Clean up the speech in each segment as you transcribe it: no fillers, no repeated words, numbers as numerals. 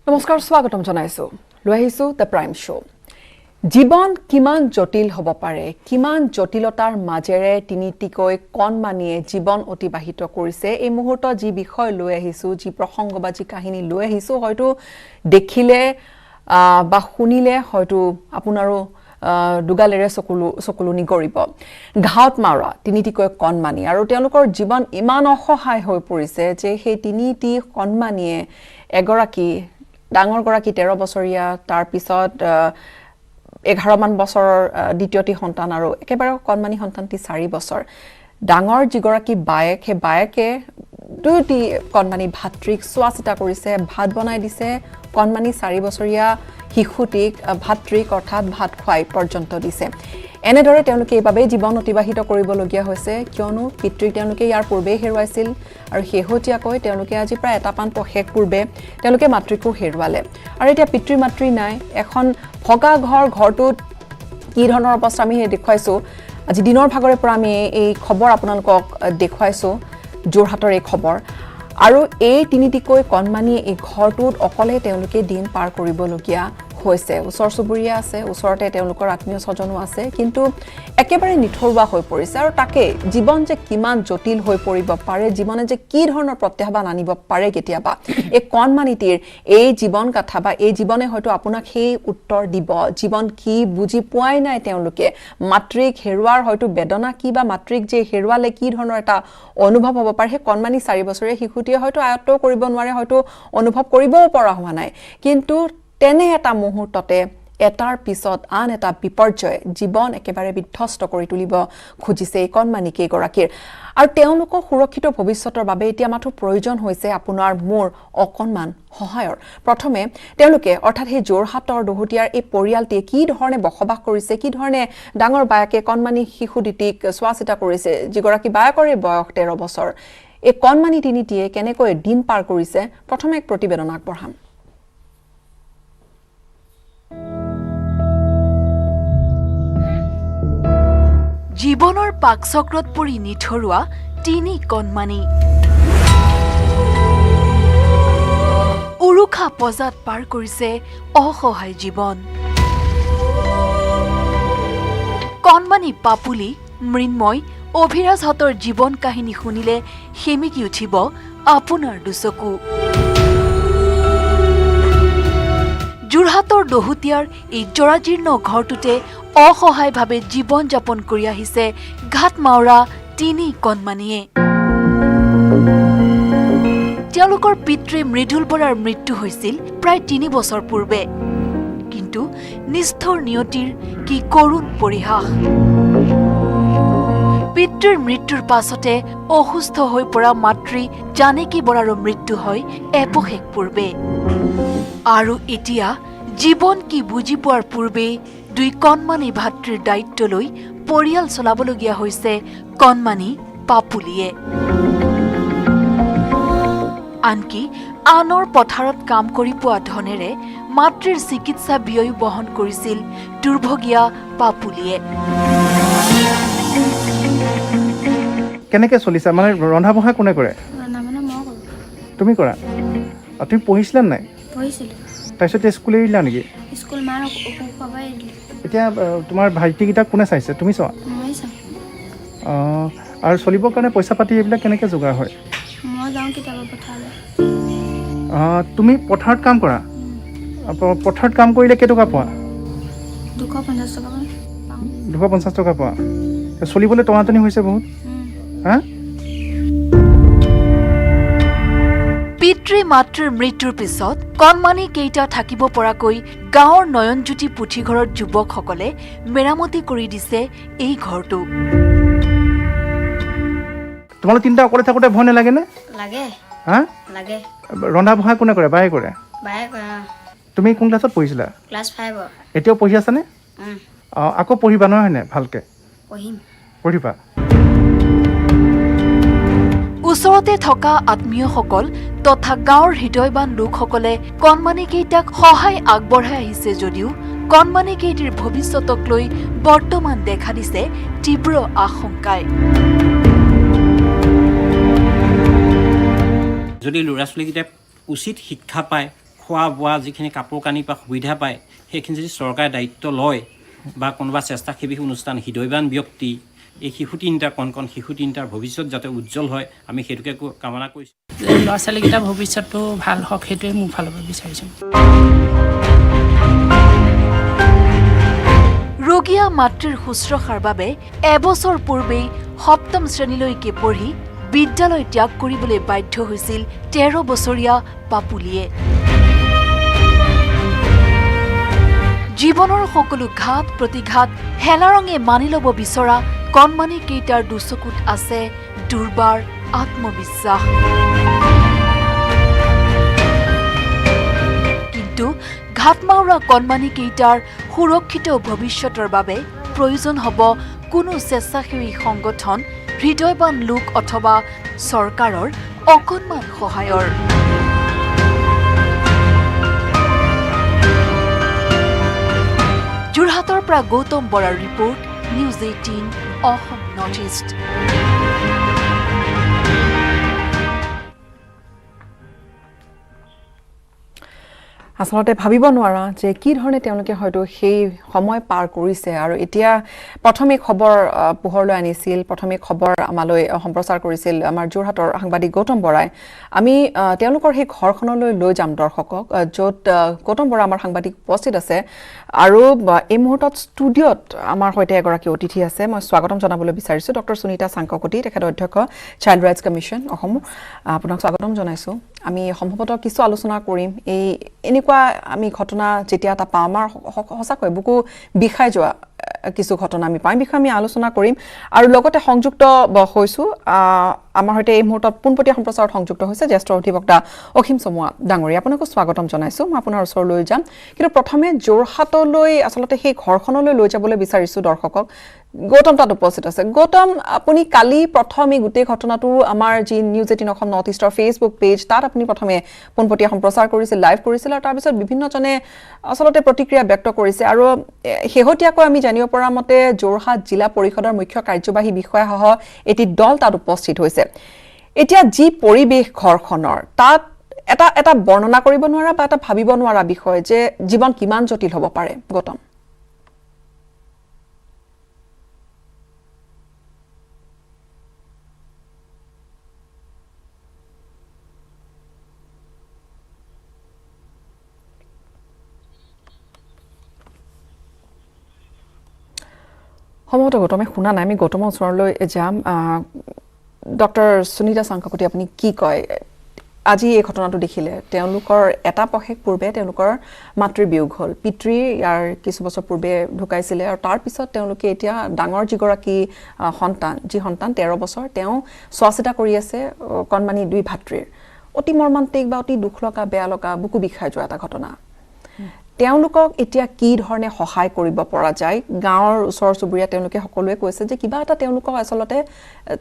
নমস্কাৰ স্বাগতম জনাইছো লৈ আহিছো দ্য প্ৰাইম শ্ব জীৱন কিমান জটিল হ'ব পাৰে কিমান জটিলতাৰ মাজেৰে তিনিটিকৈ কণমানিয়ে জীৱন অতিবাহিত কৰিছে এই মুহূৰ্তত যি বিষয় লৈ আহিছো যি প্ৰসংগ বা যি কাহিনী লৈ আহিছো হয়তো দেখিলে বা শুনিলে হয়তো আপোনাৰো দুগালেৰে চকুলো নিগৰিব ঘাট মাৰা তিনিটিকৈ কণমানি আৰু তেওঁলোকৰ জীৱন ইমান অসহায় হৈ পৰিছে যে সেই তিনিটি কণমানিয়ে এগৰাকী ডাঙৰ গৰাকী 13 বছৰীয়া তাৰ পিছত 11 মান বছৰৰ দ্বিতীয়টি সন্তান আৰু একেবাৰে কণমানি সন্তানটি 4 বছৰ ডাঙৰ যিগৰাকী বায়েক হে বায়েকে দুটি কণমানি ভাতৃক চোৱাচিতা কৰিছে ভাত বনাই দিছে কণমানি 4 বছৰীয়া শিশুটিক ভাতৃক অৰ্থাৎ ভাত খুৱাই পৰ্যন্ত দিছে এনেদৰে তেওঁলোকে এইভাবে জীৱন অতিবাহিত কৰিবলগীয়া হৈছে কিয়নো পিতৃক তেওঁলোকে ইয়াৰ পূৰ্বে হেৰুৱাইছিল আৰু হেহতিয়াকৈ তেওঁলোকে আজি প্ৰায় এটা পান পহেক পূৰ্বে তেওঁলোকে মাতৃকো হেৰুৱালে আৰু এতিয়া পিতৃ মাতৃ নাই এখন ভগা ঘৰটোত কি ধৰণৰ অৱস্থা আমি দেখুৱাইছো আজি দিনৰ ভাগৰে পৰা আমি এই খবৰ আপোনালোকক দেখুৱাইছো জোৰহাটৰ এই খবৰ আৰু এই তিনিটিকৈ কণমানি এই ঘৰটোত অকলে তেওঁলোকে দিন পাৰ কৰিবলগীয়া হৈছে ওচৰ চুবুৰীয়া আছে ওচৰতে তেওঁলোকৰ আত্মীয় স্বজনো আছে কিন্তু একেবাৰে নিথৰুৱা হৈ পৰিছে আৰু তাকে জীৱন যে কিমান জটিল হৈ পৰিব পাৰে জীৱনে যে কি ধৰণৰ প্ৰত্যাহ্বান আনিব পাৰে কেতিয়াবা এই কণমানিটিৰ এই জীৱন কথা বা এই জীৱনে হয়তো আপোনাক সেই উত্তৰ দিব জীৱন কি বুজি পোৱাই নাই তেওঁলোকে মাতৃক হেৰুৱাৰ হয়তো বেদনা কি বা মাতৃক যে হেৰুৱালে কি ধৰণৰ এটা অনুভৱ হ'ব পাৰে সেই কণমানি 4 বছৰীয়া শিশুটিয়ে হয়তো আয়ত্ত কৰিব নোৱাৰে হয়তো অনুভৱ কৰিবও পৰা হোৱা নাই কিন্তু তেনে এটা মুহূৰ্ততে এটাৰ পিছত আন এটা বিপৰ্যয় জীৱন একেবাৰে বিধ্বস্ত কৰি তুলিব খুজিছে এই কণমানিকেই গৰাকীৰ আৰু তেওঁলোকৰ সুৰক্ষিত ভৱিষ্যতৰ বাবে এতিয়া মাথো প্ৰয়োজন হৈছে আপোনাৰ মোৰ অকণমান সহায়ৰ প্ৰথমে তেওঁলোকে অৰ্থাৎ সেই জোৰহাটৰ দহোটিয়াৰ এই পৰিয়ালটিয়ে কি ধৰণে বসবাস কৰিছে কি ধৰণে ডাঙৰ বায়েকে কণমানি শিশু দিটিক চোৱাচিতা কৰিছে যিগৰাকী বায়েকৰে বয়স 13 বছৰ এই কণমানি তিনিটিয়ে কেনেকৈ দিন পাৰ কৰিছে প্ৰথমে এক প্ৰতিবেদন আগবঢ়াম জীৱনৰ পাকচক্ৰত পৰি নিথৰুৱা তিনি কণমানি উৰুখা পজাত পাৰ কৰিছে অসহায় জীৱন কণমানি পাপুলি মৃন্ময় অভিৰাজহঁতৰ জীৱন কাহিনী শুনিলে সেমিকি উঠিব আপোনাৰ দুচকু যোৰহাটৰ দহোটিয়াৰ এই জৰাজীৰ্ণ ঘৰটোতে অসহায়ভাৱে জীৱন যাপন কৰি আহিছে ঘাট মাওৰা তিনি কণমানিয়ে তেওঁলোকৰ পিতৃ মৃদুল বৰাৰ মৃত্যু হৈছিল প্ৰায় 3 বছৰ পূৰ্বে কিন্তু নিষ্ঠুৰ নিয়তিৰ কি কৰুণ পৰিহাস পিতৃৰ মৃত্যুৰ পাছতে অসুস্থ হৈ পৰা মাতৃ জানকী বৰাৰো মৃত্যু হয় এপহেক পূৰ্বে আৰু এতিয়া জীৱন কি বুজি পোৱাৰ পূৰ্বে দুই কণমানি ভাতৃৰ দায়িত্ব লৈ পৰিয়াল চলাবলগীয়া হৈছে কণমানি পাপুলিয়ে আনকি আনৰ পথাৰত কাম কৰি পোৱা ধনেৰে মাতৃৰ চিকিৎসা ব্যয় বহন কৰিছিল দুৰ্ভগীয়া পাপুলিয়ে কেনেকৈ চলিছা মানে ৰন্ধা বঢ়া কোনে কৰে তুমি কৰা তুমি পঢ়িছিলা নাই পঢ়িছিলোঁ তাৰপিছত স্কুল এৰিলা নেকি স্কুল মাৰ অসুখ পাবাই এতিয়া তোমাৰ ভাইটিকেইটাক কোনে চাইছে তুমি চোৱা মই চাওঁ আৰু চলিবৰ কাৰণে পইচা পাতি এইবিলাক কেনেকৈ যোগাৰ হয় মই যাওঁ কেতিয়াবা পথাৰলৈ তুমি পথাৰত কাম কৰা পথাৰত কাম কৰিলে কেইটকা পোৱা 250 টকা পাওঁ 250 টকা পোৱা চলিবলৈ টনাটনি হৈছে বহুত হা পিতৃ মাতৃৰ মৃত্যুৰ পিছত কণমানি কেইটা থাকিব পৰাকৈ গাঁৱৰ নয়নজ্যোতি পুথিঘৰৰ যুৱকসকলে মেৰামতি কৰি দিছে এই ঘৰটো তোমালোক তিনিটা অকলে থাকোঁতে ভয় নালাগে নে লাগে হা লাগে ৰন্ধা বঢ়া কোনে কৰে বায়ে কৰে বায়ে কৰে তুমি কোন ক্লাছত পঢ়িছিলা ক্লাছ 5 এতিয়াও পঢ়ি আছানে আকৌ পঢ়িবা নহয় নে ভালকৈ পঢ়িম পঢ়িবা ওচৰতে থকা আত্মীয়সকল তথা গাঁৱৰ হৃদয়বান লোকসকলে কণমানিকেইটাক সহায় আগবঢ়াই আহিছে যদিও কণমানিকেইটিৰ ভৱিষ্যতক লৈ বৰ্তমান দেখা দিছে তীব্ৰ আশংকাই যদি ল'ৰা ছোৱালীকেইটাই উচিত শিক্ষা পায় খোৱা বোৱা যিখিনি কাপোৰ কানি বা সুবিধা পায় সেইখিনি যদি চৰকাৰে দায়িত্ব লয় বা কোনোবা স্বেচ্ছাসেৱী অনুষ্ঠান হৃদয়বান ব্যক্তি এই শিশু তিনিটাৰ কণ শিশু তিনিটাৰ ভৱিষ্যত যাতে উজ্জ্বল হয় আমি সেইটোকে কামনা কৰিছোঁ ল'ৰা ছোৱালীকেইটাৰ ভৱিষ্যতটো ভাল হওক সেইটোৱে মোৰ ফালৰ পৰা বিচাৰিছোঁ ৰোগীয়া মাতৃৰ শুশ্ৰূষাৰ বাবে এবছৰ পূৰ্বেই ৭ম শ্ৰেণীলৈকে পঢ়ি বিদ্যালয় ত্যাগ কৰিবলৈ বাধ্য হৈছিল ১৩ বছৰীয়া পাপুলিয়ে জীৱনৰ সকলো ঘাত প্ৰতিঘাত হেলাৰঙে মানি ল'ব বিচৰা কণমানি কেইটাৰ দুচকুত আছে দুৰ্বাৰ আত্মবিশ্বাস কিন্তু ঘাটমাউৰা কণমানি কেইটাৰ সুৰক্ষিত ভৱিষ্যতৰ বাবে প্ৰয়োজন হ'ব কোনো স্বেচ্ছাসেৱী সংগঠন হৃদয়বান লোক অথবা চৰকাৰৰ অকণমান সহায়ৰ যোৰহাটৰ পৰা গৌতম বৰাৰ report news 18 Assam north east আচলতে ভাবিব নোৱাৰা যে কি ধৰণে তেওঁলোকে হয়তো সেই সময় পাৰ কৰিছে আৰু এতিয়া প্ৰথমে খবৰ পোহৰলৈ আনিছিল প্ৰথমে খবৰ আমালৈ সম্প্ৰচাৰ কৰিছিল আমাৰ যোৰহাটৰ সাংবাদিক গৌতম বৰাই আমি তেওঁলোকৰ সেই ঘৰখনলৈ লৈ যাম দৰ্শকক য'ত গৌতম বৰা আমাৰ সাংবাদিক উপস্থিত আছে আৰু এই মুহূৰ্তত ষ্টুডিঅ'ত আমাৰ সৈতে এগৰাকী অতিথি আছে মই স্বাগতম জনাবলৈ বিচাৰিছোঁ ডক্টৰ সুনিতা চাংককটি তেখেত অধ্যক্ষ চাইল্ড ৰাইটছ কমিশ্যন অসম আপোনাক স্বাগতম জনাইছোঁ আমি সম্ভৱতঃ কিছু আলোচনা কৰিম এই এনেকুৱা আমি ঘটনা যেতিয়া এটা পাওঁ আমাৰ সঁচাকৈ বুকু বিষাই যোৱা কিছু ঘটনা আমি পাম বিষয়ে আমি আলোচনা কৰিম আৰু লগতে সংযুক্ত হৈছোঁ আমাৰ সৈতে এই মুহূৰ্তত পোনপটীয়া সম্প্ৰচাৰত সংযুক্ত হৈছে জ্যেষ্ঠ অধিবক্তা অসীম চমুৱা ডাঙৰীয়া আপোনাকো স্বাগতম জনাইছোঁ মই আপোনাৰ ওচৰলৈ যাম কিন্তু প্ৰথমে যোৰহাটলৈ আচলতে সেই ঘৰখনলৈ লৈ যাবলৈ বিচাৰিছোঁ দৰ্শকক গৌতম তাত উপস্থিত আছে গৌতম আপুনি কালি প্ৰথম এই গোটেই ঘটনাটো আমাৰ যি নিউজ 18 অসম নৰ্থ ইষ্টৰ ফেচবুক পেজ তাত আপুনি প্ৰথমে পোনপটীয়া সম্প্ৰচাৰ কৰিছিল লাইভ কৰিছিল আৰু তাৰপিছত বিভিন্নজনে আচলতে প্ৰতিক্ৰিয়া ব্যক্ত কৰিছে আৰু শেহতীয়াকৈ আমি জানিব পৰা মতে যোৰহাট জিলা পৰিষদৰ মুখ্য কাৰ্যবাহী বিষয়াসহ এটি দল তাত উপস্থিত হৈছে এতিয়া যি পৰিৱেশ ঘৰখনৰ তাত এটা বৰ্ণনা কৰিব নোৱাৰা বা এটা ভাবিব নোৱাৰা বিষয় যে জীৱন কিমান জটিল হ'ব পাৰে গৌতম সম্ভৱতঃ গৌতমে শুনা নাই আমি গৌতমৰ ওচৰলৈ যাম ডক্টৰ সুনিতা চাংককটি আপুনি কি কয় আজি এই ঘটনাটো দেখিলে তেওঁলোকৰ এটা পষেক পূৰ্বে তেওঁলোকৰ মাতৃৰ বিয়োগ হ'ল পিতৃ ইয়াৰ কিছু বছৰ পূৰ্বে ঢুকাইছিলে আৰু তাৰ পিছত তেওঁলোকে এতিয়া ডাঙৰ যিগৰাকী সন্তান 13 বছৰ তেওঁ চোৱাচিতা কৰি আছে কণমানি দুই ভাতৃৰ অতি মৰ্মান্তিক বা অতি দুখ লগা বেয়া লগা বুকু বিষাই যোৱা এটা ঘটনা তেওঁলোকক এতিয়া কি ধৰণে সহায় কৰিব পৰা যায় গাঁৱৰ ওচৰ চুবুৰীয়া তেওঁলোকে সকলোৱে কৈছে যে কিবা এটা তেওঁলোকক আচলতে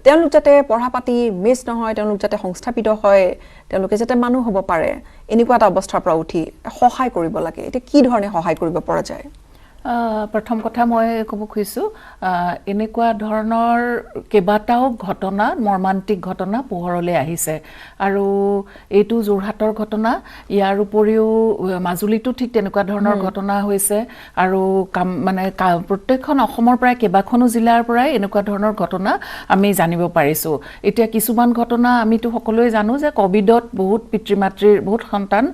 তেওঁলোক যাতে পঢ়া পাতি মিছ নহয় তেওঁলোক যাতে সংস্থাপিত হয় তেওঁলোকে যাতে মানুহ হ'ব পাৰে এনেকুৱা এটা অৱস্থাৰ পৰা উঠি সহায় কৰিব লাগে এতিয়া কি ধৰণে সহায় কৰিব পৰা যায় প্ৰথম কথা মই ক'ব খুজিছোঁ এনেকুৱা ধৰণৰ কেইবাটাও ঘটনা মৰ্মান্তিক ঘটনা পোহৰলৈ আহিছে আৰু এইটো যোৰহাটৰ ঘটনা ইয়াৰ উপৰিও মাজুলীতো ঠিক তেনেকুৱা ধৰণৰ ঘটনা হৈছে আৰু প্ৰত্যেকখন অসমৰ প্ৰায় কেইবাখনো জিলাৰ পৰাই এনেকুৱা ধৰণৰ ঘটনা আমি জানিব পাৰিছোঁ এতিয়া কিছুমান ঘটনা আমিতো সকলোৱে জানো যে ক'ভিডত বহুত পিতৃ মাতৃৰ বহুত সন্তান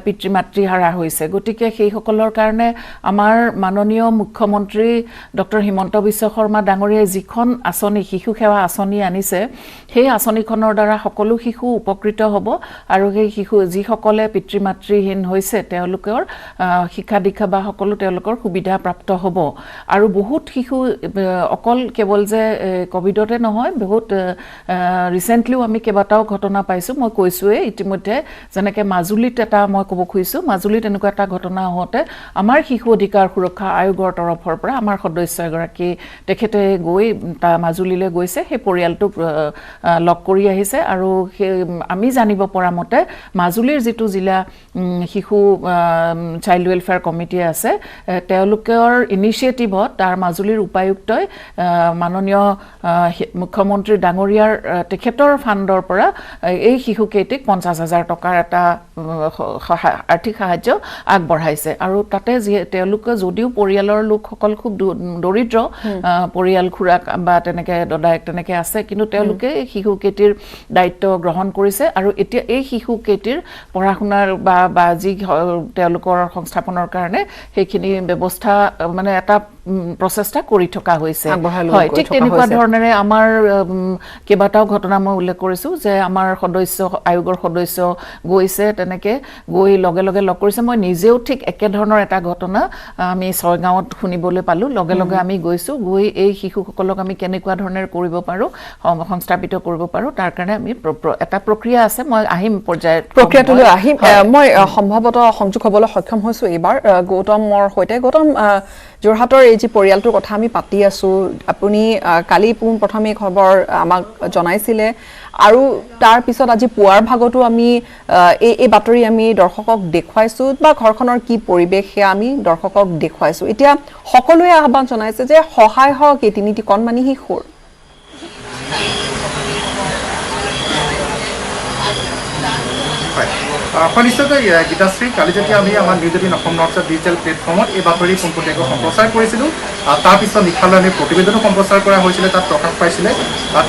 পিতৃ মাতৃ হাৰা হৈছে গতিকে সেইসকলৰ কাৰণে আমাৰ মাননীয় মুখ্যমন্ত্ৰী ডক্টৰ হিমন্ত বিশ্ব শৰ্মা ডাঙৰীয়াই যিখন আঁচনি শিশু সেৱা আঁচনি আনিছে সেই আঁচনিখনৰ দ্বাৰা সকলো শিশু উপকৃত হ'ব আৰু সেই শিশু যিসকলে পিতৃ মাতৃহীন হৈছে তেওঁলোকৰ শিক্ষা দীক্ষা বা সকলো তেওঁলোকৰ সুবিধা প্ৰাপ্ত হ'ব আৰু বহুত শিশু অকল কেৱল যে ক'ভিডতে নহয় বহুত ৰিচেণ্টলিও আমি কেইবাটাও ঘটনা পাইছোঁ মই কৈছোঁৱেই ইতিমধ্যে যেনেকৈ মাজুলীত এটা মই ক'ব খুজিছোঁ মাজুলীত এনেকুৱা এটা ঘটনা হওঁতে আমাৰ শিশু অধিকাৰ সুৰক্ষা সুৰক্ষা আয়োগৰ তৰফৰ পৰা আমাৰ সদস্য এগৰাকী তেখেতে গৈ মাজুলীলৈ গৈছে সেই পৰিয়ালটোক লগ কৰি আহিছে আৰু আমি জানিব পৰা মতে মাজুলীৰ যিটো জিলা শিশু চাইল্ড ৱেলফেয়াৰ কমিটি আছে তেওঁলোকৰ ইনিচিয়েটিভত তাৰ মাজুলীৰ উপায়ুক্তই মাননীয় মুখ্যমন্ত্ৰী ডাঙৰীয়াৰ তেখেতৰ ফাণ্ডৰ পৰা এই শিশুকেইটিক 50,000 টকাৰ এটা আৰ্থিক সাহায্য আগবঢ়াইছে আৰু তাতে তেওঁলোকে যদিও পৰিয়ালৰ লোকসকল খুব দৰিদ্ৰ পৰিয়াল খুৰাক বা তেনেকৈ দদায়েক তেনেকৈ আছে কিন্তু তেওঁলোকে এই শিশুকেইটিৰ দায়িত্ব গ্ৰহণ কৰিছে আৰু এতিয়া এই শিশুকেইটিৰ পঢ়া শুনাৰ বা যি তেওঁলোকৰ সংস্থাপনৰ কাৰণে সেইখিনি ব্যৱস্থা মানে এটা প্ৰচেষ্টা কৰি থকা হৈছে হয় ঠিক তেনেকুৱা ধৰণেৰে আমাৰ কেইবাটাও ঘটনা মই উল্লেখ কৰিছোঁ যে আমাৰ আয়োগৰ সদস্য গৈছে তেনেকৈ গৈ লগে লগে লগ কৰিছে মই নিজেও ঠিক একেধৰণৰ এটা ঘটনা আমি ছয়গাঁৱত শুনিবলৈ পালোঁ লগে লগে আমি গৈছোঁ গৈ এই শিশুসকলক আমি কেনেকুৱা ধৰণেৰে কৰিব পাৰোঁ সংস্থাপিত কৰিব পাৰোঁ তাৰ কাৰণে আমি এটা প্ৰক্ৰিয়া আছে মই আহিম প্ৰক্ৰিয়াটোলৈ আহিম মই সম্ভৱতঃ সংযোগ হ'বলৈ সক্ষম হৈছোঁ এইবাৰ গৌতমৰ সৈতে গৌতম যোৰহাটৰ এই যি পৰিয়ালটোৰ কথা আমি পাতি আছোঁ আপুনি কালি পোনপ্ৰথমে খবৰ আমাক জনাইছিলে আৰু তাৰ পিছত আজি পুৱাৰ ভাগতো আমি এই বাতৰি আমি দৰ্শকক দেখুৱাইছোঁ বা ঘৰখনৰ কি পৰিৱেশ সেয়া আমি দৰ্শকক দেখুৱাইছোঁ এতিয়া সকলোৱে আহ্বান জনাইছে যে সহায় হওক এই তিনিটি কণমানি শিশুৰ নিশ্চয়কৈ গীতাশ্ৰী কালি যেতিয়া আমি আমাৰ নিউজ 18 অসম নৰ্থ ডিজিটেল প্লেটফৰ্মত এই বাতৰি পোনপটীয়াকৈ সম্প্ৰচাৰ কৰিছিলোঁ তাৰপিছত নিশালৈ আমি প্ৰতিবেদনো সম্প্ৰচাৰ কৰা হৈছিলে তাত প্ৰকাশ পাইছিলে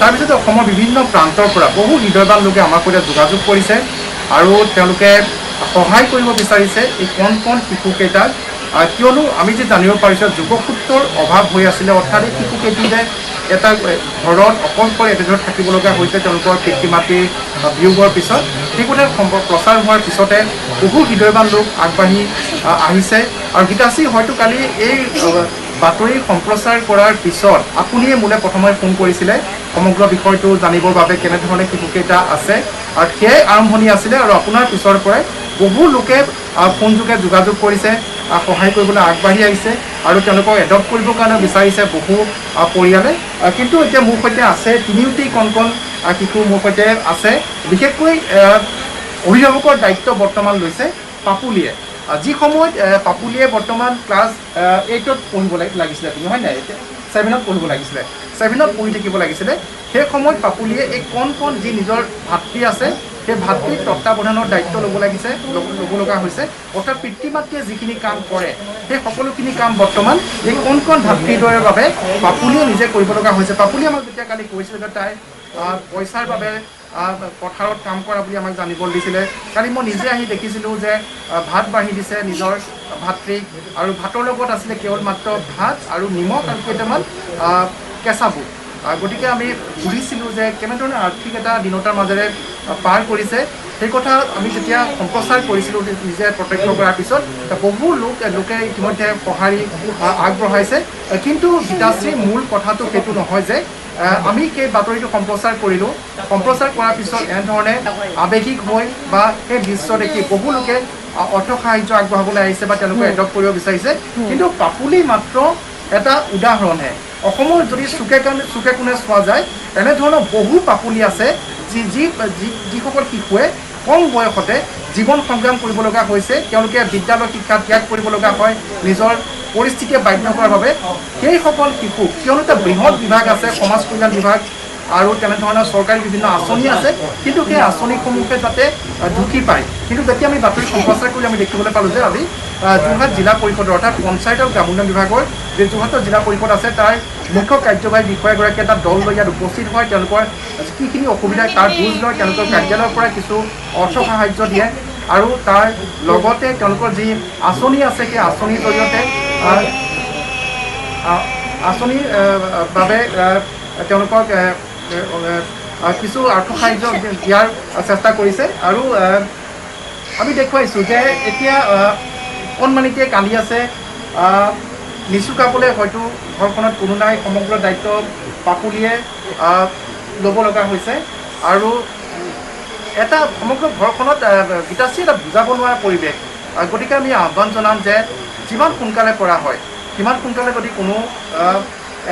তাৰপিছতে অসমৰ বিভিন্ন প্ৰান্তৰ পৰা বহু হৃদয়বান লোকে আমাৰ সৈতে যোগাযোগ কৰিছে আৰু তেওঁলোকে সহায় কৰিব বিচাৰিছে এই কণ শিশুকেইটাক কিয়নো আমি যে জানিব পাৰিছোঁ যোগসূত্ৰৰ অভাৱ হৈ আছিলে অৰ্থাৎ এই শিশুকেইটিৰে এটা ঘৰত অকলশৰে একেঘৰত থাকিব লগা হৈছে তেওঁলোকৰ পিতৃ মাতৃৰ বিয়োগৰ পিছত সেই কথা প্ৰচাৰ হোৱাৰ পিছতে বহু হৃদয়বান লোক আগবাঢ়ি আহিছে আৰু গীতাশ্ৰী হয়তো কালি এই বাতৰি সম্প্ৰচাৰ কৰাৰ পিছত আপুনিয়ে মোলৈ প্ৰথমে ফোন কৰিছিলে সমগ্ৰ বিষয়টো জানিবৰ বাবে কেনেধৰণে শিশুকেইটা আছে আৰু সেয়াই আৰম্ভণি আছিলে আৰু আপোনাৰ পিছৰ পৰাই বহু লোকে ফোনযোগে যোগাযোগ কৰিছে সহায় কৰিবলৈ আগবাঢ়ি আহিছে আৰু তেওঁলোকক এডপ্ট কৰিবৰ কাৰণে বিচাৰিছে বহু পৰিয়ালে কিন্তু এতিয়া মোৰ সৈতে আছে তিনিওটি কণ শিশু মোৰ সৈতে আছে বিশেষকৈ অভিভাৱকৰ দায়িত্ব বৰ্তমান লৈছে পাপুলিয়ে যি সময়ত পাপুলিয়ে বৰ্তমান ক্লাছ 8ত পঢ়িব লাগিছিলে তুমি হয় নাই 7ত পঢ়িব লাগিছিলে 7ত পঢ়ি থাকিব লাগিছিলে সেই সময়ত পাপুলিয়ে এই কণ যি নিজৰ ভাতৃ আছে সেই ভাতৃৰ তত্ত্বাৱধানৰ দায়িত্ব ল'ব লগা হৈছে অৰ্থাৎ পিতৃ মাতৃয়ে যিখিনি কাম কৰে সেই সকলোখিনি কাম বৰ্তমান এই কণ ভাতৃদ্বয়ৰ বাবে পাপুলিয়ে নিজে কৰিব লগা হৈছে পাপুলিয়ে আমাক যেতিয়া কালি কৈছিলে যে তাই পইচাৰ বাবে পথাৰত কাম কৰা বুলি আমাক জানিব দিছিলে কালি মই নিজে আহি দেখিছিলোঁ যে ভাত বাঢ়ি দিছে নিজৰ ভাতৃক আৰু ভাতৰ লগত আছিলে কেৱল মাত্ৰ ভাত আৰু নিমখ আৰু কেইটামান কেঁচা বুট গতিকে আমি বুজিছিলোঁ যে কেনেধৰণে আৰ্থিক এটা দীনতাৰ মাজেৰে পাৰ কৰিছে সেই কথা আমি যেতিয়া সম্প্ৰচাৰ কৰিছিলোঁ নিজে প্ৰত্যক্ষ কৰাৰ পিছত বহু লোকে ইতিমধ্যে সঁহাৰি আগবঢ়াইছে কিন্তু গীতাশ্ৰী মূল কথাটো সেইটো নহয় যে আমি সেই বাতৰিটো সম্প্ৰচাৰ কৰিলোঁ সম্প্ৰচাৰ কৰাৰ পিছত এনেধৰণে আৱেগিক হৈ বা সেই দৃশ্য দেখি বহু লোকে অৰ্থ সাহায্য আগবঢ়াবলৈ আহিছে বা তেওঁলোকে এডপ্ট কৰিব বিচাৰিছে কিন্তু পাপুলি মাত্ৰ এটা উদাহৰণহে অসমৰ যদি চুকে কোণে চোৱা যায় তেনেধৰণৰ বহু পাপুলি আছে যিসকল শিশুৱে কম বয়সতে জীৱন সংগ্ৰাম কৰিব লগা হৈছে তেওঁলোকে বিদ্যালয় শিক্ষা ত্যাগ কৰিব লগা হয় নিজৰ পৰিস্থিতিয়ে বাধ্য কৰাৰ বাবে সেইসকল শিশু কিয়নো এটা বৃহৎ বিভাগ আছে সমাজ কল্যাণ বিভাগ আৰু তেনেধৰণৰ চৰকাৰী বিভিন্ন আঁচনি আছে কিন্তু সেই আঁচনিসমূহে যাতে ঢুকি পায় কিন্তু যেতিয়া আমি বাতৰি সম্প্ৰচাৰ কৰি আমি দেখিবলৈ পালোঁ যে আজি যোৰহাট জিলা পৰিষদৰ অৰ্থাৎ পঞ্চায়ত আৰু গ্ৰামোন্নয়ন বিভাগৰ যে যোৰহাটৰ জিলা পৰিষদ আছে তাৰ মুখ্য কাৰ্যবাহী বিষয়াগৰাকী এটা দল লৈ ইয়াত উপস্থিত হয় তেওঁলোকৰ যিখিনি অসুবিধা তাৰ বুজ লয় তেওঁলোকৰ কাৰ্যালয়ৰ পৰা কিছু অৰ্থ সাহায্য দিয়ে আৰু তাৰ লগতে তেওঁলোকৰ যি আঁচনি আছে সেই আঁচনিৰ জৰিয়তে আঁচনিৰ বাবে তেওঁলোকক কিছু অৰ্থ সাহায্য দিয়াৰ চেষ্টা কৰিছে আৰু আমি দেখুৱাইছোঁ যে এতিয়া কণমানিটিয়ে কান্দি আছে নিচুকাবলৈ হয়তো ঘৰখনত কোনো নাই সমগ্ৰ দায়িত্ব পাপুলিয়ে ল'ব লগা হৈছে আৰু এটা সমগ্ৰ ঘৰখনত গীতাশ্ৰী এটা বুজাব নোৱাৰা পৰিৱেশ গতিকে আমি আহ্বান জনাম যে যিমান সোনকালে পৰা হয় কিমান সোনকালে যদি কোনো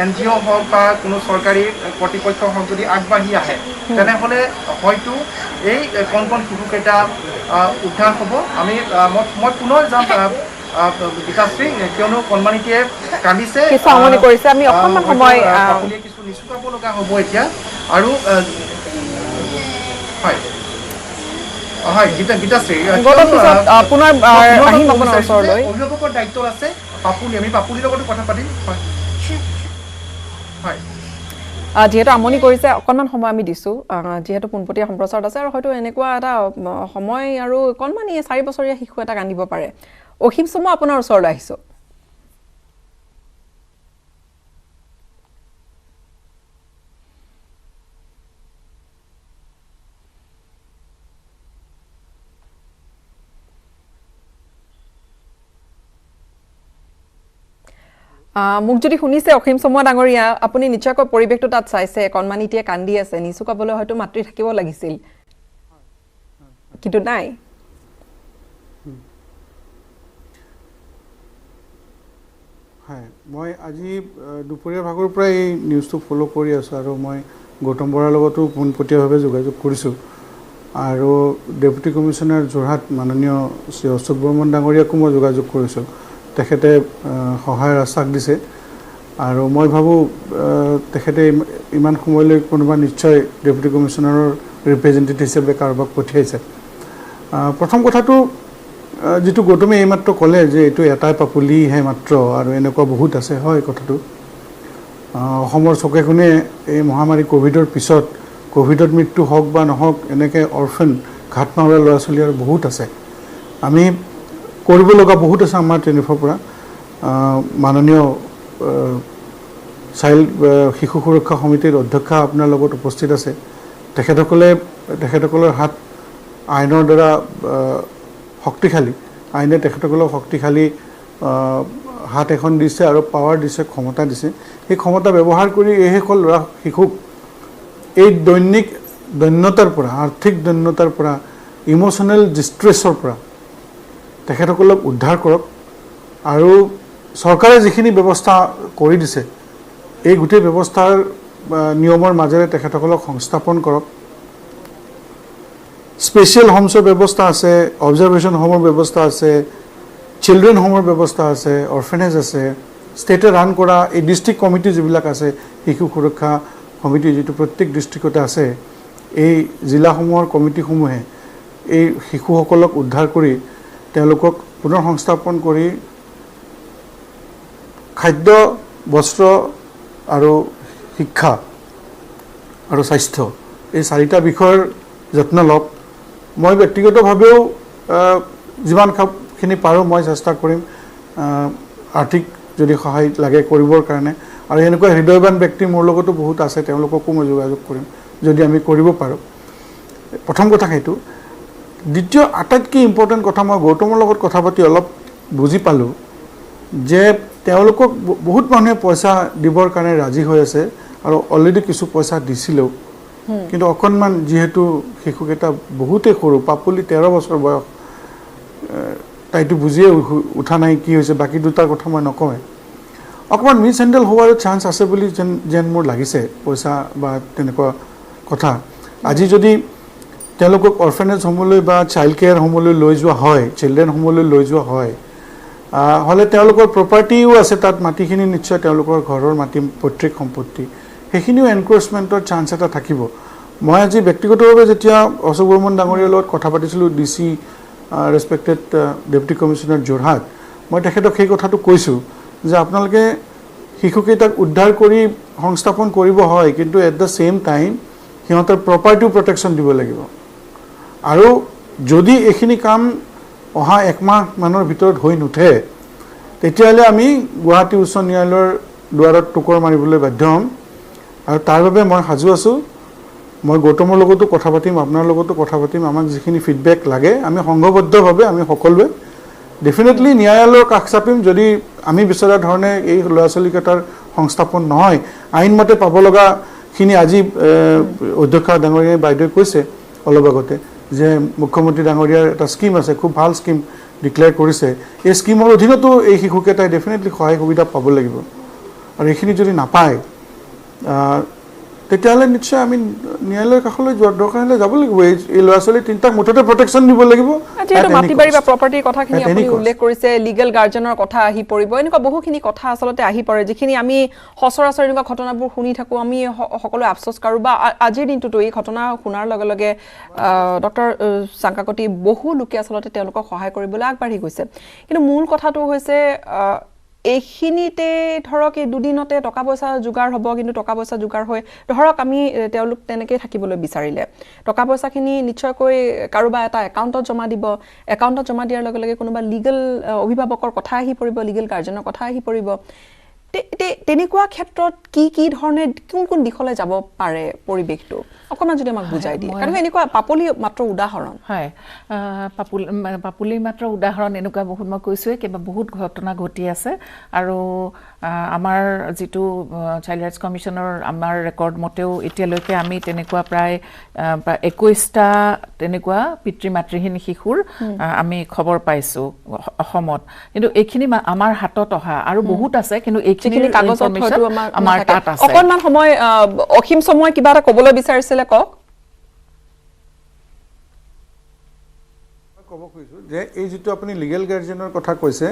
NGO হওক বা কোনো চৰকাৰী কৰ্তৃপক্ষ হওক যদি আগবাঢ়ি আহে তেনেহ'লে হয়তো এই কণ কণ শিশুকেইটা উদ্ধাৰ হ'ব। আমি মই পুনৰ যাম গীতাশ্ৰী, কিয়নো কণমানিটিয়ে কান্দিছে, কিছু আমনি কৰিছে, আমি অকণমান সময় কিছু নিচুকাব লগা হ'ব এতিয়া। আৰু হয় হয় গীতাশ্ৰী, পুনৰ আহিম আপোনাৰ ওচৰলৈ। অভিভাৱকৰ দায়িত্ব আছে পাপুলি, আমি পাপুলিৰ লগতো কথা পাতিম। হয় হয় যিহেতু আমনি কৰিছে অকণমান সময় আমি দিছোঁ, যিহেতু পোনপটীয়া সম্প্ৰচাৰত আছে আৰু হয়তো এনেকুৱা এটা সময় আৰু অকণমান 4 বছৰীয়া শিশু এটা কান্দিব পাৰে। অসীম চমু আপোনাৰ ওচৰলৈ আহিছোঁ। মোক যদি শুনিছে অসীম চমুৱা ডাঙৰীয়া, আপুনি নিশ্চয়কৈ পৰিৱেশটো তাত চাইছে, কণমানিটিয়ে কান্দি আছে, নিচুকাবলৈ হয়তো মাতৃ থাকিব লাগিছিল, কিন্তু নাই। হয়, মই আজি দুপৰীয়া ভাগৰ পৰা এই নিউজটো ফ'ল' কৰি আছোঁ আৰু মই গৌতম বৰাৰ লগতো পোনপটীয়াভাৱে যোগাযোগ কৰিছোঁ আৰু ডেপুটি কমিশ্যনাৰ যোৰহাট মাননীয় শ্ৰী অশোক বৰ্মন ডাঙৰীয়াকো মই যোগাযোগ কৰিছোঁ। তেখেতে সহায়ৰ আশ্বাস দিছে আৰু মই ভাবোঁ তেখেতে ইমান সময়লৈ কোনোবা নিশ্চয় ডেপুটি কমিশ্যনাৰৰ ৰিপ্ৰেজেণ্টেটিভ হিচাপে কাৰোবাক পঠিয়াইছে। প্ৰথম কথাটো যিটো গৌতমে এইমাত্ৰ ক'লে যে এইটো এটাই পাপুলিহে মাত্ৰ আৰু এনেকুৱা বহুত আছে, হয় কথাটো। অসমৰ চকে কোণে এই মহামাৰী ক'ভিডৰ পিছত ক'ভিডত মৃত্যু হওক বা নহওক এনেকৈ অৰফেন ঘাট মাৰা ল'ৰা ছোৱালী আৰু বহুত আছে। আমি কৰিব লগা বহুত আছে আমাৰ তেনেফৰ পৰা। মাননীয় শিশু সুৰক্ষা সমিতিৰ অধ্যক্ষা আপোনাৰ লগত উপস্থিত আছে। তেখেতসকলৰ হাত আইনৰ দ্বাৰা শক্তিশালী, আইনে তেখেতসকলক শক্তিশালী হাত এখন দিছে আৰু পাৱাৰ দিছে, ক্ষমতা দিছে। সেই ক্ষমতা ব্যৱহাৰ কৰি এইসকল ল'ৰা শিশুক এই দৈনিক দৈন্যতাৰ পৰা, আৰ্থিক দৈন্যতাৰ পৰা, ইম'চনেল ডিষ্ট্ৰেছৰ পৰা তেখেতসকলক উদ্ধাৰ কৰক আৰু চৰকাৰে যিখিনি ব্যৱস্থা কৰি দিছে এই গোটেই ব্যৱস্থাৰ নিয়মৰ মাজেৰে তেখেতসকলক সংস্থাপন কৰক। স্পেচিয়েল হোমছৰ ব্যৱস্থা আছে, অবজাৰভেশ্যন হোমৰ ব্যৱস্থা আছে, চিলড্ৰেন হোমৰ ব্যৱস্থা আছে, অৰফেনেজ আছে, ষ্টেটে ৰান কৰা এই ডিষ্ট্ৰিক্ট কমিটি যিবিলাক আছে, শিশু সুৰক্ষা সমিতি যিটো প্ৰত্যেক ডিষ্ট্ৰিক্টতে আছে, এই জিলাসমূহৰ কমিটিসমূহে এই শিশুসকলক উদ্ধাৰ কৰি তেওঁলোকক পুনৰ সংস্থাপন কৰি খাদ্য, বস্ত্ৰ আৰু শিক্ষা আৰু স্বাস্থ্য এই 4টা বিষয়ৰ যত্ন লওক। মই ব্যক্তিগতভাৱেও যিমানখিনি পাৰোঁ মই চেষ্টা কৰিম আৰ্থিক যদি সহায় লাগে কৰিবৰ কাৰণে, আৰু এনেকুৱা হৃদয়বান ব্যক্তি মোৰ লগতো বহুত আছে, তেওঁলোককো মই যোগাযোগ কৰিম যদি আমি কৰিব পাৰোঁ। প্ৰথম কথা সেইটো। দ্বিতীয় আটাইতকৈ ইম্পৰ্টেণ্ট কথা, মই গৌতমৰ লগত কথা পাতি অলপ বুজি পালোঁ যে তেওঁলোকক বহুত মানুহে পইচা দিবৰ কাৰণে ৰাজি হৈ আছে আৰু অলৰেডি কিছু পইচা দিছিলেও, কিন্তু অকণমান যিহেতু শিশুকেইটা বহুতেই সৰু, পাপুলি 13 বছৰ বয়স, তাইতো বুজিয়ে উঠা নাই কি হৈছে, বাকী দুটাৰ কথা মই নকওঁৱে। অকণমান মিছ হেণ্ডেল হোৱাৰো চান্স আছে বুলি যেন মোৰ লাগিছে, পইচা বা তেনেকুৱা কথা। আজি যদি তেওঁলোকক অৰফেনেজ হোমলৈ বা চাইল্ড কেয়াৰ হোমলৈ লৈ যোৱা হয়, চিলড্ৰেন হোমলৈ লৈ যোৱা হয়, হ'লে তেওঁলোকৰ প্ৰপাৰ্টিও আছে তাত, মাটিখিনি নিশ্চয় তেওঁলোকৰ ঘৰৰ মাটি, পৈতৃক সম্পত্তি, সেইখিনিও এনক্ৰচমেণ্টৰ চান্স এটা থাকিব। মই আজি ব্যক্তিগতভাৱে যেতিয়া অশোক বৰ্মন ডাঙৰীয়াৰ লগত কথা পাতিছিলোঁ, DC respected deputy commissioner Jorhat, মই তেখেতক সেই কথাটো কৈছোঁ যে আপোনালোকে শিশুকেইটাক উদ্ধাৰ কৰি সংস্থাপন কৰিব হয়, কিন্তু এট দ্য ছেইম টাইম সিহঁতৰ প্ৰপাৰ্টিও প্ৰটেকশ্যন দিব লাগিব। আৰু যদি এইখিনি কাম অহা 1 মাহমানৰ ভিতৰত হৈ নুঠে, তেতিয়াহ'লে আমি গুৱাহাটী উচ্চ ন্যায়ালয়ৰ দুৱাৰত টুকৰ মাৰিবলৈ বাধ্য হ'ম, আৰু তাৰ বাবে মই সাজু আছোঁ। মই গৌতমৰ লগতো কথা পাতিম, আপোনাৰ লগতো কথা পাতিম, আমাক যিখিনি ফিডবেক লাগে আমি সংঘবদ্ধভাৱে আমি সকলোৱে ডেফিনেটলি ন্যায়ালয়ৰ কাষ চাপিম। যদি আমি বিচৰা ধৰণে এই ল'ৰা ছোৱালীকেইটাৰ সংস্থাপন নহয়, আইনমতে পাব লগাখিনি আজি অধ্যক্ষ ডাঙৰীয়াই বাইদেৱে কৈছে অলপ আগতে, যে মুখ্যমন্ত্ৰী ডাঙৰীয়াৰ এটা স্কিম আছে, খুব ভাল স্কিম ডিক্লেয়াৰ কৰিছে, এই স্কিমৰ অধীনতো এই শিশুকেইটাই ডেফিনেটলি সহায় সুবিধা পাব লাগিব। আৰু এইখিনি যদি নাপায় তেতিয়াহ'লে নিশ্চয় আমি ন্যায়ালয়ৰ কাষলৈ যোৱাৰ দৰকাৰ হ'লে যাব লাগিব। এই ল'ৰা ছোৱালী তিনিটাক মুঠতে প্ৰটেকশ্যন দিব লাগিব। যিহেতু মাটি বাৰী বা প্ৰপাৰ্টিৰ কথাখিনি আপুনি উল্লেখ কৰিছে, লিগেল গাৰ্জেনৰ কথা আহি পৰিব, এনেকুৱা বহুখিনি কথা আচলতে আহি পৰে যিখিনি আমি সচৰাচৰ এনেকুৱা ঘটনাবোৰ শুনি থাকোঁ, আমি সকলোৱে আফচোচ কৰোঁ। বা আজিৰ দিনটোতো এই ঘটনা শুনাৰ লগে লগে ডক্টৰ চাংকাকতি বহু লোকে আচলতে তেওঁলোকক সহায় কৰিবলৈ আগবাঢ়ি গৈছে। কিন্তু মূল কথাটো হৈছে এইখিনিতে ধৰক এই দুদিনতে টকা পইচা যোগাৰ হ'ব, কিন্তু টকা পইচা যোগাৰ হৈ ধৰক আমি তেওঁলোক তেনেকৈ থাকিবলৈ বিচাৰিলে টকা পইচাখিনি নিশ্চয়কৈ কাৰোবাৰ এটা একাউণ্টত জমা দিব, একাউণ্টত জমা দিয়াৰ লগে লগে কোনোবা লিগেল অভিভাৱকৰ কথা আহি পৰিব, লিগেল গাৰ্জেনৰ কথা আহি পৰিব। তেনেকুৱা ক্ষেত্ৰত কি ধৰণে কোন দিশলৈ যাব পাৰে পৰিৱেশটো অকণমান যদি আমাক বুজাই দিয়ে, কাৰণ এনেকুৱা পাপলি মাত্ৰ উদাহৰণ। হয়, পাপুলি মাত্ৰ উদাহৰণ, এনেকুৱা বহুত মই কৈছোঁৱে কিবা বহুত ঘটনা ঘটি আছে। আৰু আমাৰ যিটো চাইল্ড ৰাইটছ কমিশ্যনৰ আমাৰ ৰেকৰ্ড মতেও এতিয়ালৈকে আমি তেনেকুৱা প্ৰায় 21টা তেনেকুৱা পিতৃ মাতৃহীন শিশুৰ আমি খবৰ পাইছোঁ অসমত। কিন্তু এইখিনি আমাৰ হাতত অহা আৰু বহুত আছে, কিন্তু এইখিনি কাগজত আমাৰ তাত আছে। অকণমান সময় অসীম সময় কিবা এটা ক'বলৈ বিচাৰিছিলে, কওক। ক'ব খুজিছোঁ যে এই যিটো আপুনি লিগেল গাৰ্জেনৰ কথা কৈছে,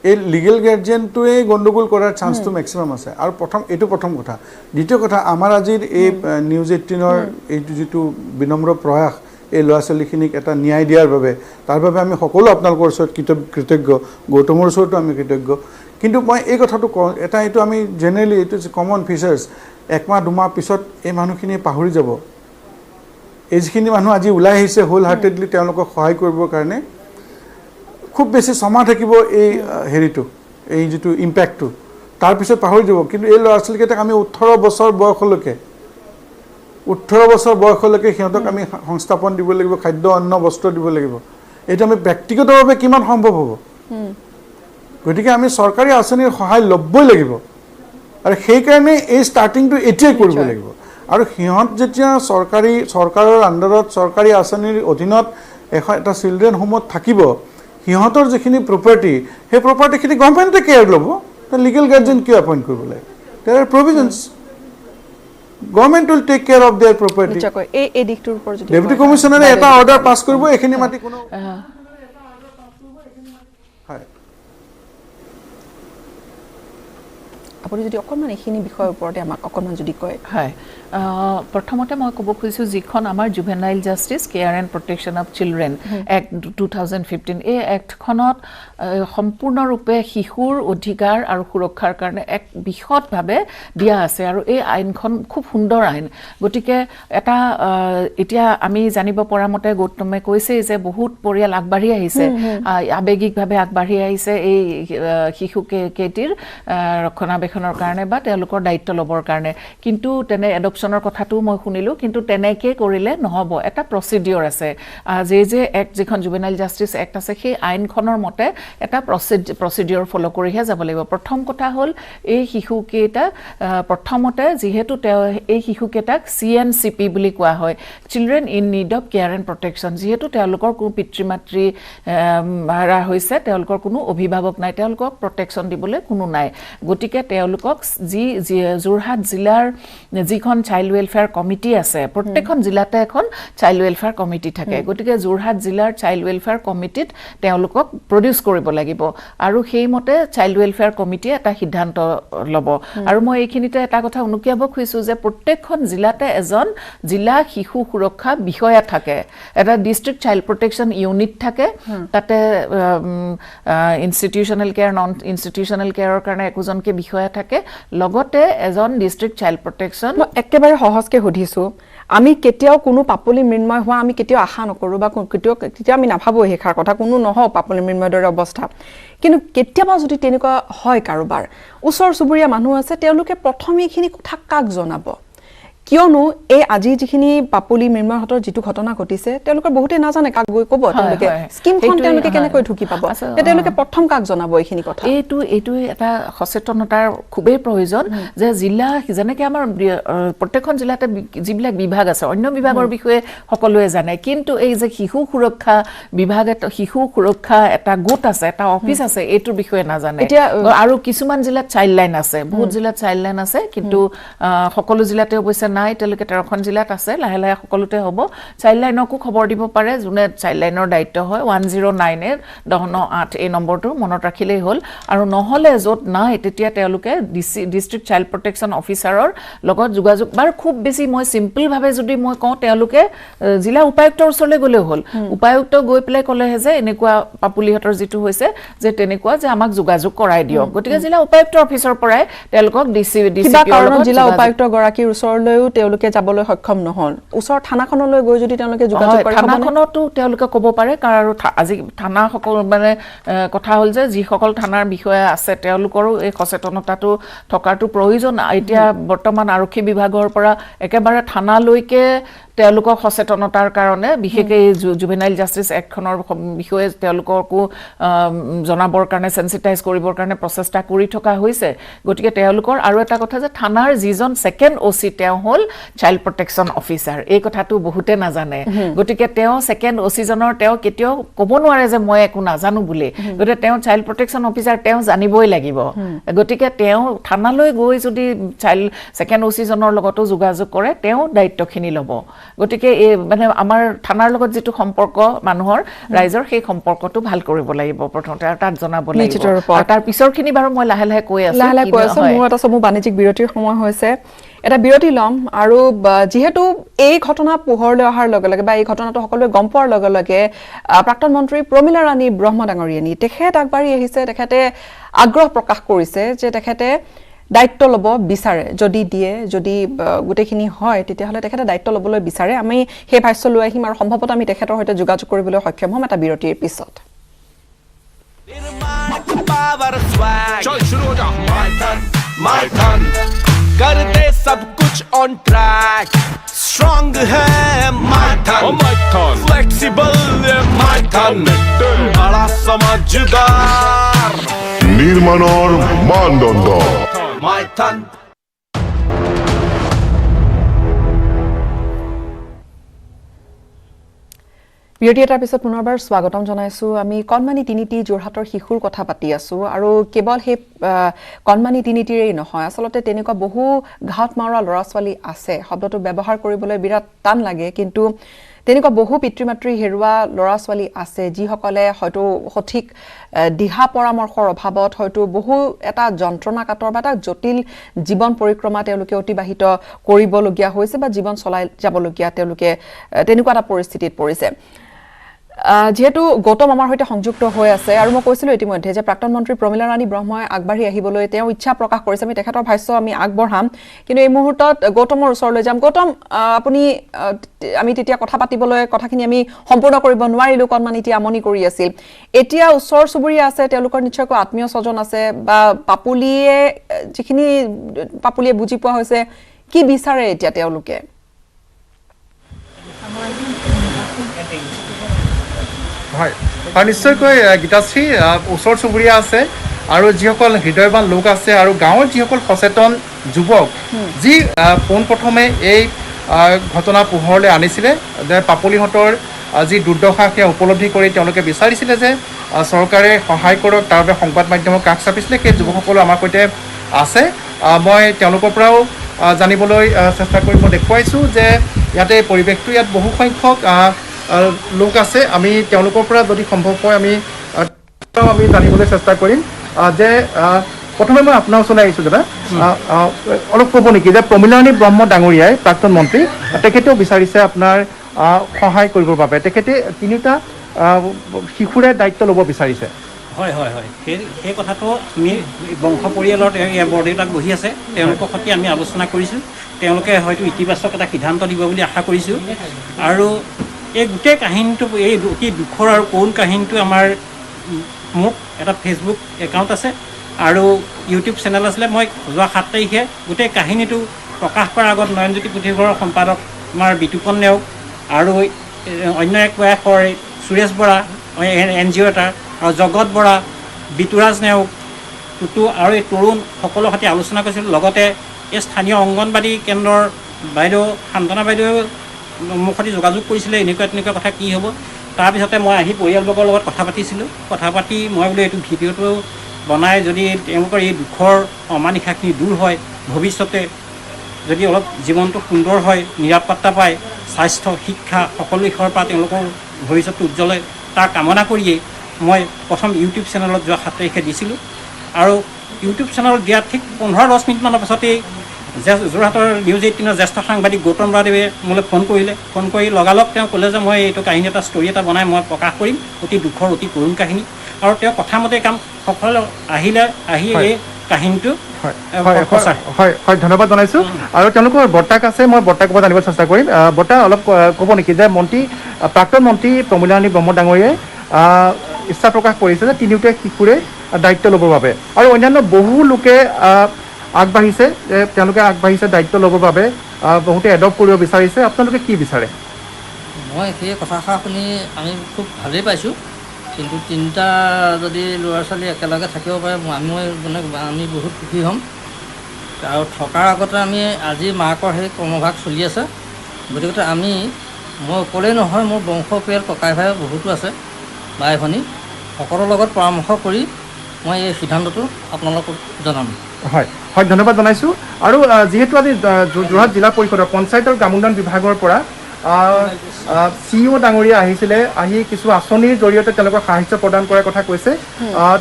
এই লিগেল গাৰ্জেনটোৱে গণ্ডগোল কৰাৰ চান্সটো মেক্সিমাম আছে। আৰু এইটো প্ৰথম কথা। দ্বিতীয় কথা, আমাৰ আজিৰ এই নিউজ 18ৰ এইটো যিটো বিনম্ৰ প্ৰয়াস এই ল'ৰা ছোৱালীখিনিক এটা ন্যায় দিয়াৰ বাবে, তাৰ বাবে আমি সকলো আপোনালোকৰ ওচৰত কৃতজ্ঞ, গৌতমৰ ওচৰতো আমি কৃতজ্ঞ। কিন্তু মই এই কথাটো কওঁ, এইটো আমি জেনেৰেলি এইটো কমন ফিচাৰ্ছ, 1 মাহ 2 মাহ পিছত এই মানুহখিনিয়ে পাহৰি যাব। এই যিখিনি মানুহ আজি ওলাই আহিছে হোল হাৰ্টেডলি তেওঁলোকক সহায় কৰিবৰ কাৰণে, খুব বেছি ছমাহ থাকিব এই হেৰিটো, এই যিটো ইম্পেক্টটো, তাৰপিছত পাহৰি যাব। কিন্তু এই ল'ৰা ছোৱালীকেইটাক আমি 18 বছৰ বয়সলৈকে সিহঁতক আমি সংস্থাপন দিব লাগিব, খাদ্য অন্ন বস্ত্ৰ দিব লাগিব। এইটো আমি ব্যক্তিগতভাৱে কিমান সম্ভৱ হ'ব? গতিকে আমি চৰকাৰী আঁচনিৰ সহায় ল'বই লাগিব। আৰু সেইকাৰণে এই ষ্টাৰ্টিংটো এতিয়াই কৰিব লাগিব। আৰু সিহঁত যেতিয়া চৰকাৰৰ আণ্ডাৰত চৰকাৰী আঁচনিৰ অধীনত এটা চিলড্ৰেন হোমত থাকিব, সিহঁতৰ যিখিনি প্ৰপাৰ্টি, সেই প্ৰপাৰ্টিখিনি গভৰ্ণমেণ্টে কেয়াৰ ল'ব। লিগেল গাৰ্জেন কিয় এপইণ্ট কৰিব লাগে? There are provisions. Government will take care of their property. এই দিশটোৰ ওপৰত ডেপুটি কমিশ্যনাৰে এটা অৰ্ডাৰ পাছ কৰিব, এইখিনি মাটি কোনো আপুনি যদি অকণমান এইখিনি বিষয়ৰ ওপৰতে আমাক অকণমান যদি কয়। হয়, প্ৰথমতে মই ক'ব খুজিছোঁ, যিখন আমাৰ juvenile justice care and protection of children act 2015, এই এক্টখনত সম্পূৰ্ণৰূপে শিশুৰ অধিকাৰ আৰু সুৰক্ষাৰ কাৰণে এক বিশদভাৱে দিয়া আছে। আৰু এই আইনখন খুব সুন্দৰ আইন। গতিকে এতিয়া আমি জানিব পৰা মতে গৌতমে কৈছেই যে বহুত পৰিয়াল আগবাঢ়ি আহিছে, আৱেগিকভাৱে আগবাঢ়ি আহিছে এই শিশু কেইটিৰ ৰক্ষণাবেক্ষণৰ কাৰণে বা তেওঁলোকৰ দায়িত্ব ল'বৰ কাৰণে। কিন্তু এডপশ্যনৰ কথাটো মই শুনিলোঁ, কিন্তু তেনেকৈ কৰিলে নহ'ব, এটা প্ৰচিডিঅ'ৰ আছে। যিখন জুভেনাইল জাষ্টিচ এক্ট আছে, সেই আইনখনৰ মতে এটা প্ৰচিডিঅ'ৰ ফ'ল' কৰিহে যাব লাগিব। প্ৰথম কথা হ'ল, এই শিশুকেইটা প্ৰথমতে যিহেতু এই শিশুকেইটাক CNCP বুলি কোৱা হয়, children in need of care and protection. যিহেতু তেওঁলোকৰ কোনো পিতৃ মাতৃ হাৰা হৈছে, তেওঁলোকৰ কোনো অভিভাৱক নাই, তেওঁলোকক প্ৰটেকশ্যন দিবলৈ কোনো নাই। গতিকে তেওঁলোকক যোৰহাট জিলাৰ যিখন চাইল্ড ৱেলফেয়াৰ কমিটি আছে, প্ৰত্যেকখন জিলাতে এখন চাইল্ড ৱেলফেয়াৰ কমিটি থাকে। গতিকে যোৰহাট জিলাৰ চাইল্ড ৱেলফেয়াৰ কমিটিত তেওঁলোকক প্ৰডিউচ কৰিব লাগিব, আৰু সেইমতে চাইল্ড ৱেলফেয়াৰ কমিটিয়ে এটা সিদ্ধান্ত ল'ব। আৰু মই এইখিনিতে এটা কথা উনুকিয়াব খুজিছোঁ যে প্ৰত্যেকখন জিলাতে এজন জিলা শিশু সুৰক্ষা বিষয়া থাকে, এটা ডিষ্ট্ৰিক্ট চাইল্ড প্ৰটেকশ্যন ইউনিট থাকে। তাতে ইনষ্টিটিউচনেল কেয়াৰ, নন ইনষ্টিটিউচনেল কেয়াৰৰ কাৰণে একোজনকৈ বিষয়া থাকে, লগতে এজন ডিষ্ট্ৰিক্ট চাইল্ড প্ৰটেকশ্যন। মই একেবাৰে সহজকৈ সুধিছোঁ, আমি কেতিয়াও কোনো পাপলি মৃন্ময় হোৱা আমি কেতিয়াও আশা নকৰোঁ, বা কেতিয়াও আমি নাভাবোঁ সেইষাৰ কথা, কোনো নহওক পাপলি মৃন্ময়ৰ দৰে অৱস্থা। কিন্তু কেতিয়াবা যদি তেনেকুৱা হয় কাৰোবাৰ, ওচৰ চুবুৰীয়া মানুহ আছে, তেওঁলোকে প্ৰথমে এইখিনি কথা কাক জনাব? কিয়নো এই আজি যিখিনি পাপুলি মৃন্ময়হঁতৰ যিটো ঘটনা ঘটিছে তেওঁলোকৰ বহুতে নাজানে কাক গৈ ক'ব তেওঁলোকে স্কিমখন তেওঁলোকে কেনেকৈ ঢুকি পাব তেওঁলোকে প্ৰথম কাক জনাব এইখিনি কথা এইটো এটা সচেতনতাৰ খুবেই প্ৰয়োজন যে জিলা যেনেকৈ আমাৰ প্ৰত্যেকখন জিলাতে যিবিলাক বিভাগ আছে অন্য বিভাগৰ বিষয়ে সকলোৱে জানে কিন্তু এই যে শিশু সুৰক্ষা বিভাগ শিশু সুৰক্ষা এটা গোট আছে এটা অফিচ আছে এইটোৰ বিষয়ে নাজানে আৰু কিছুমান জিলাত চাইল্ড লাইন আছে বহুত জিলাত চাইল্ড লাইন আছে কিন্তু সকলো জিলাতে অৱশ্যে নাই তেওঁলোকে 13খন জিলাত আছে লাহে লাহে সকলোতে হ'ব চাইল্ড লাইনকো খবৰ দিব পাৰে যোনে চাইল্ড লাইনৰ দায়িত্ব হয় 109 998 এই নম্বৰটো মনত ৰাখিলেই হ'ল আৰু নহলে য'ত নাই তেতিয়া তেওঁলোকে ডিস্ট্ৰিক্ট চাইল্ড প্ৰটেকশ্যন অফিচাৰৰ লগত যোগাযোগ বাৰু খুব বেছি মই সিম্পল ভাৱে যদি মই কওঁ তেওঁলোকে জিলা উপায়ুক্তৰ ওচৰলৈ গ'লেও হ'ল উপায়ুক্ত গৈ পেলাই ক'লেহে যে এনেকুৱা পাপুলিহঁতৰ যিটো হৈছে যে তেনেকুৱা যে আমাক যোগাযোগ কৰাই দিয়ক গতিকে জিলা উপায়ুক্তৰ অফিচৰ পৰাই তেওঁলোকক জিলা উপায়ুক্ত গৰাকীৰ ওচৰলৈও তেওঁলোকে যাবলৈ সক্ষম নহল ওচৰ থানাখনলৈ গৈ যদি তেওঁলোকে যোগাযোগ কৰে থানাখনতো তেওঁলোকে ক'ব পাৰে কাৰণ আজি থানা সকল মানে কথা হ'ল যে যিসকল থানাৰ বিষয়ে আছে তেওঁলোকৰো এই সচেতনতাটো থকাটো প্ৰয়োজন এতিয়া বৰ্তমান আৰক্ষী বিভাগৰ পৰা একেবাৰে থানালৈকে তেওঁলোকক সচেতনতাৰ কাৰণে বিশেষকৈ জুভেনাইল জাষ্টিস এক্টখনৰ বিষয়ে তেওঁলোককো জনাবৰ কাৰণে সেন্সিটাইজ কৰিবৰ কাৰণে প্ৰচেষ্টা কৰি থকা হৈছে গতিকে তেওঁলোকৰ আৰু এটা কথা যে থানাৰ যিজন সেকেন্ড ওসি তেওঁ হ'ল চাইল্ড প্ৰটেকশ্যন অফিচাৰ এই কথাটো বহুতে নাজানে গতিকে তেওঁ সেকেন্ড ওসি জনৰ তেওঁ কেতিয়াও ক'ব নোৱাৰে যে মই একো নাজানো বুলি গতিকে তেওঁ চাইল্ড প্ৰটেকশ্যন অফিচাৰ তেওঁ জানিবই লাগিব গতিকে তেওঁ থানালৈ গৈ যদি চাইল্ড সেকেন্ড ওসি জনৰ লগতো যোগাযোগ কৰে তেওঁ দায়িত্বখিনি ল'ব গতিকে এই মানে আমাৰ থানাৰ লগত যেটো সম্পৰ্ক মানুহৰ ৰাইজৰ সেই সম্পৰ্কটো ভাল কৰিব লাগিব প্ৰথমতে আৰু তাত জনাব লাগিব আৰু তাৰ পিছৰখিনি বাৰু মই লাহে লাহে কৈ আছো মোৰ এটা সময় বাণিজ্যিক বিৰতিৰ সময় হৈছে এটা বিৰতি লম আৰু যেহেতু এই ঘটনা পোহৰলৈ অহাৰ লগে লগে বা এই ঘটনাটো সকলোৱে গম পোৱাৰ লগে লগে প্ৰাক্তন মন্ত্ৰী প্ৰমীলা ৰাণী ব্ৰহ্ম ডাঙৰীয়ানী তেখেত আগবাঢ়ি আহিছে তেখেতে আগ্ৰহ প্ৰকাশ কৰিছে যে তেখেতে দায়িত্ব ল'ব বিচাৰে যদি দিয়ে যদি গুটেখিনি হয় তেতিয়াহলে তেখেতে দায়িত্ব ল'বলৈ বিচাৰে আমি হে ভাষ্য লৈ আহিম আৰু সম্ভৱত আমি তেখেতৰ সৈতে যোগাযোগ কৰিবলৈ সক্ষম হ'ম এটা বিৰতিৰ পিছত कर दे सब कुछ ऑन ट्रैक स्ट्रॉन्ग है माइथन फ्लेक्सिबल माइथन बड़ा समझदार निर्माणर मानदंड माइथन বিৰতি এটাৰ পিছত পুনৰবাৰ স্বাগতম জনাইছো আমি কণমানি তিনিটি যোৰহাটৰ শিশুৰ কথা পাতি আছো আৰু কেৱল হে কণমানি তিনিটিৰেই নহয় আসলতে তেনেকুৱা বহু ঘাট মাৰা ল'ৰা ছোৱালী আছে শব্দটো ব্যৱহাৰ কৰিবলৈ বিৰাট টান লাগে কিন্তু তেনেকুৱা বহু পিতৃ-মাতৃ হেৰুৱা ল'ৰা ছোৱালী আছে যিসকলে হয়তো সঠিক দিহা পৰামৰ্শৰ অভাৱত হয়তো বহু এটা যন্ত্ৰণাকাতৰ বা এটা জটিল জীৱন পৰিক্ৰমা তেওঁলোকে অতিবাহিত কৰিবলগীয়া হৈছে বা জীৱন চলাই যাবলগীয়া তেওঁলোকে তেনেকুৱা এটা পৰিস্থিতিত পৰিছে যেহেতু গৌতম আমাৰ হৈতে সংযুক্ত হৈ আছে আৰু মই কৈছিলো ইতিমধ্যে যে প্ৰাক্তন মন্ত্ৰী প্ৰমীলা ৰাণী ব্ৰহ্মই আগবাঢ়ি আহিবলৈ তেওঁ ইচ্ছা প্ৰকাশ কৰিছে আমি তেখেতৰ ভাষ্য আমি আগবঢ়াম কিন্তু এই মুহূৰ্তত গৌতমৰ ওচৰলৈ যাম গৌতম আপুনি আমি তেতিয়া কথা পাতিবলৈ কথাখিনি আমি সম্পূৰ্ণ কৰিব নোৱাৰিলো কণমান এতিয়া আমনি কৰি আছিল এতিয়া ওচৰ চুবুৰীয়া আছে তেওঁলোকৰ নিশ্চয়কৈ আত্মীয় স্বজন আছে বা পাপুলিয়ে বুজি পোৱা হৈছে কি বিচাৰে এতিয়া তেওঁলোকে হয় নিশ্চয়কৈ গীতাশ্ৰী ওচৰ চুবুৰীয়া আছে আৰু যিসকল হৃদয়বান লোক আছে আৰু গাঁৱৰ যিসকল সচেতন যুৱক যি পোনপ্ৰথমে এই ঘটনা পোহৰলৈ আনিছিলে যে পাপুলিহঁতৰ যি দুৰ্দশা সেয়া উপলব্ধি কৰি তেওঁলোকে বিচাৰিছিলে যে চৰকাৰে সহায় কৰক তাৰ বাবে সংবাদ মাধ্যমক কাষ চাপিছিলে সেই যুৱকসকলো আমাৰ সৈতে আছে মই তেওঁলোকৰ পৰাও জানিবলৈ চেষ্টা কৰি মই দেখুৱাইছোঁ যে ইয়াতে পৰিৱেশটো ইয়াত বহু সংখ্যক লোক আছে আমি তেওঁলোকৰ পৰা যদি সম্ভৱ হয় আমি জানিবলৈ চেষ্টা কৰিম যে প্ৰথমে মই আপোনাৰ ওচৰলৈ আহিছোঁ দাদা অলপ ক'ব নেকি যে প্ৰমীলা ৰাণী ব্ৰহ্ম ডাঙৰীয়াই প্ৰাক্তন মন্ত্ৰী তেখেতেও বিচাৰিছে আপোনাৰ সহায় কৰিবৰ বাবে তেখেতে তিনিটা শিশুৰে দায়িত্ব ল'ব বিচাৰিছে হয় হয় হয় সেই কথাটো আমি বংশ পৰিয়ালৰ বৰদেউতাক বহি আছে তেওঁলোকৰ সৈতে আমি আলোচনা কৰিছোঁ তেওঁলোকে হয়তো ইতিবাচক এটা সিদ্ধান্ত দিব বুলি আশা কৰিছোঁ আৰু এই গোটেই কাহিনীটো এই অতি দুখৰ আৰু কৰুণ কাহিনীটো মোক এটা ফেচবুক একাউণ্ট আছে আৰু ইউটিউব চেনেল আছিলে মই যোৱা 7 তাৰিখে গোটেই কাহিনীটো প্ৰকাশ কৰাৰ আগত নয়নজ্যোতি পুথিভঁৰালৰ সম্পাদক আমাৰ বিতুপন নেওগ আৰু অন্য এক প্ৰয়াসৰ সুৰেশ বৰা NGO এটা আৰু জগত বৰা বিতুৰাজ নেওগ টুটু আৰু এই তৰুণ সকলোৰ সৈতে আলোচনা কৰিছিলোঁ। লগতে এই স্থানীয় অংগনবাদী কেন্দ্ৰৰ বাইদেউ শান্তনা বাইদেউ মোৰ সৈতে যোগাযোগ কৰিছিলে এনেকুৱা তেনেকুৱা কথা কি হ'ব। তাৰপিছতে মই আহি পৰিয়ালবৰ্গৰ লগত কথা পাতিছিলোঁ। কথা পাতি মই বোলো এইটো ভিডিঅ'টো বনাই যদি তেওঁলোকৰ এই দুখৰ অমানিশাখিনি দূৰ হয়, ভৱিষ্যতে যদি অলপ জীৱনটো সুন্দৰ হয়, নিৰাপত্তা পায়, স্বাস্থ্য শিক্ষা সকলো দিশৰ পৰা তেওঁলোকৰ ভৱিষ্যতটো উজ্জ্বল হয়, তাৰ কামনা কৰিয়েই মই প্ৰথম ইউটিউব চেনেলত যোৱা 7 তাৰিখে দিছিলোঁ। আৰু ইউটিউব চেনেলত দিয়াৰ ঠিক 15-10 মিনিটমানৰ পাছতেই যোৰহাটৰ নিউজ 18ৰ জ্যেষ্ঠ সাংবাদিক গৌতম বৰাদেৱে মোলৈ ফোন কৰিলে। ফোন কৰি লগালগ তেওঁ ক'লে যে মই এইটো কাহিনী এটা ষ্টৰি এটা বনাই মই প্ৰকাশ কৰিম, অতি দুখৰ অতি কৰুণ কাহিনী। আৰু তেওঁ কথামতে কাম সকলো আহি এই কাহিনীটো হয় ধন্যবাদ জনাইছোঁ। আৰু তেওঁলোকৰ বৰ্তাক আছে, মই বৰ্তাক ক'ব জানিব চেষ্টা কৰিম। বৰ্তা অলপ ক'ব নেকি যে প্ৰাক্তন মন্ত্ৰী প্ৰমীলাৰাণী ব্ৰহ্ম ডাঙৰীয়াই ইচ্ছা প্ৰকাশ কৰিছে যে তিনিওটা শিশুৰে দায়িত্ব ল'বৰ বাবে, আৰু অন্যান্য বহু লোকে আগবাঢ়িছে যে তেওঁলোকে আগবাঢ়িছে দায়িত্ব ল'বৰ বাবে, বহুতে এডপ্ট কৰিব বিচাৰিছে। আপোনালোকে কি বিচাৰে? মই সেই কথাষাৰ শুনি আমি খুব ভালেই পাইছোঁ, কিন্তু তিনিটা যদি ল'ৰা ছোৱালী একেলগে থাকিব পাৰে আমি বহুত সুখী হ'ম। আৰু থকাৰ আগতে আমি আজি মাকৰ সেই কৰ্মভাগ চলি আছে, গতিকে মই অকলেই নহয়, মোৰ বংশ পৰিয়াল ককাই ভাই বহুতো আছে, বাই ভনী সকলোৰ লগত পৰামৰ্শ কৰি মই এই সিদ্ধান্তটো আপোনালোকক জনাম। হয় ধন্যবাদ জনাইছোঁ। আৰু যিহেতু আজি যোৰহাট জিলা পৰিষদৰ পঞ্চায়ত আৰু গ্ৰামোন্নয়ন বিভাগৰ পৰা CEO ডাঙৰীয়া আহিছিলে, আহি কিছু আঁচনিৰ জৰিয়তে তেওঁলোকক সাহায্য প্ৰদান কৰাৰ কথা কৈছে।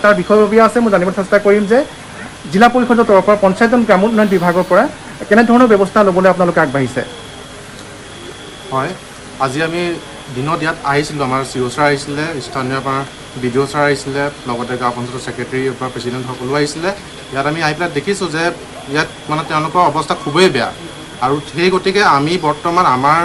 তাৰ বিষয়ববীয়া আছে, মই জানিব চেষ্টা কৰিম যে জিলা পৰিষদৰ তৰফৰ পঞ্চায়ত আৰু গ্ৰামোন্নয়ন বিভাগৰ পৰা কেনেধৰণৰ ব্যৱস্থা ল'বলৈ আপোনালোকে আগবাঢ়িছে? হয়, আজি আমি দিনত ইয়াত আহিছিলোঁ, আমাৰ CO ছাৰ আহিছিলে, স্থানীয় আমাৰ BDO ছাৰ আহিছিলে, লগতে গাঁও পঞ্চায়তৰ ছেক্ৰেটেৰী বা প্ৰেচিডেণ্ট সকলো আহিছিলে। ইয়াত আমি আহি পেলাই দেখিছোঁ যে ইয়াত তেওঁলোকৰ অৱস্থা খুবেই বেয়া, আৰু সেই গতিকে আমি বৰ্তমান আমাৰ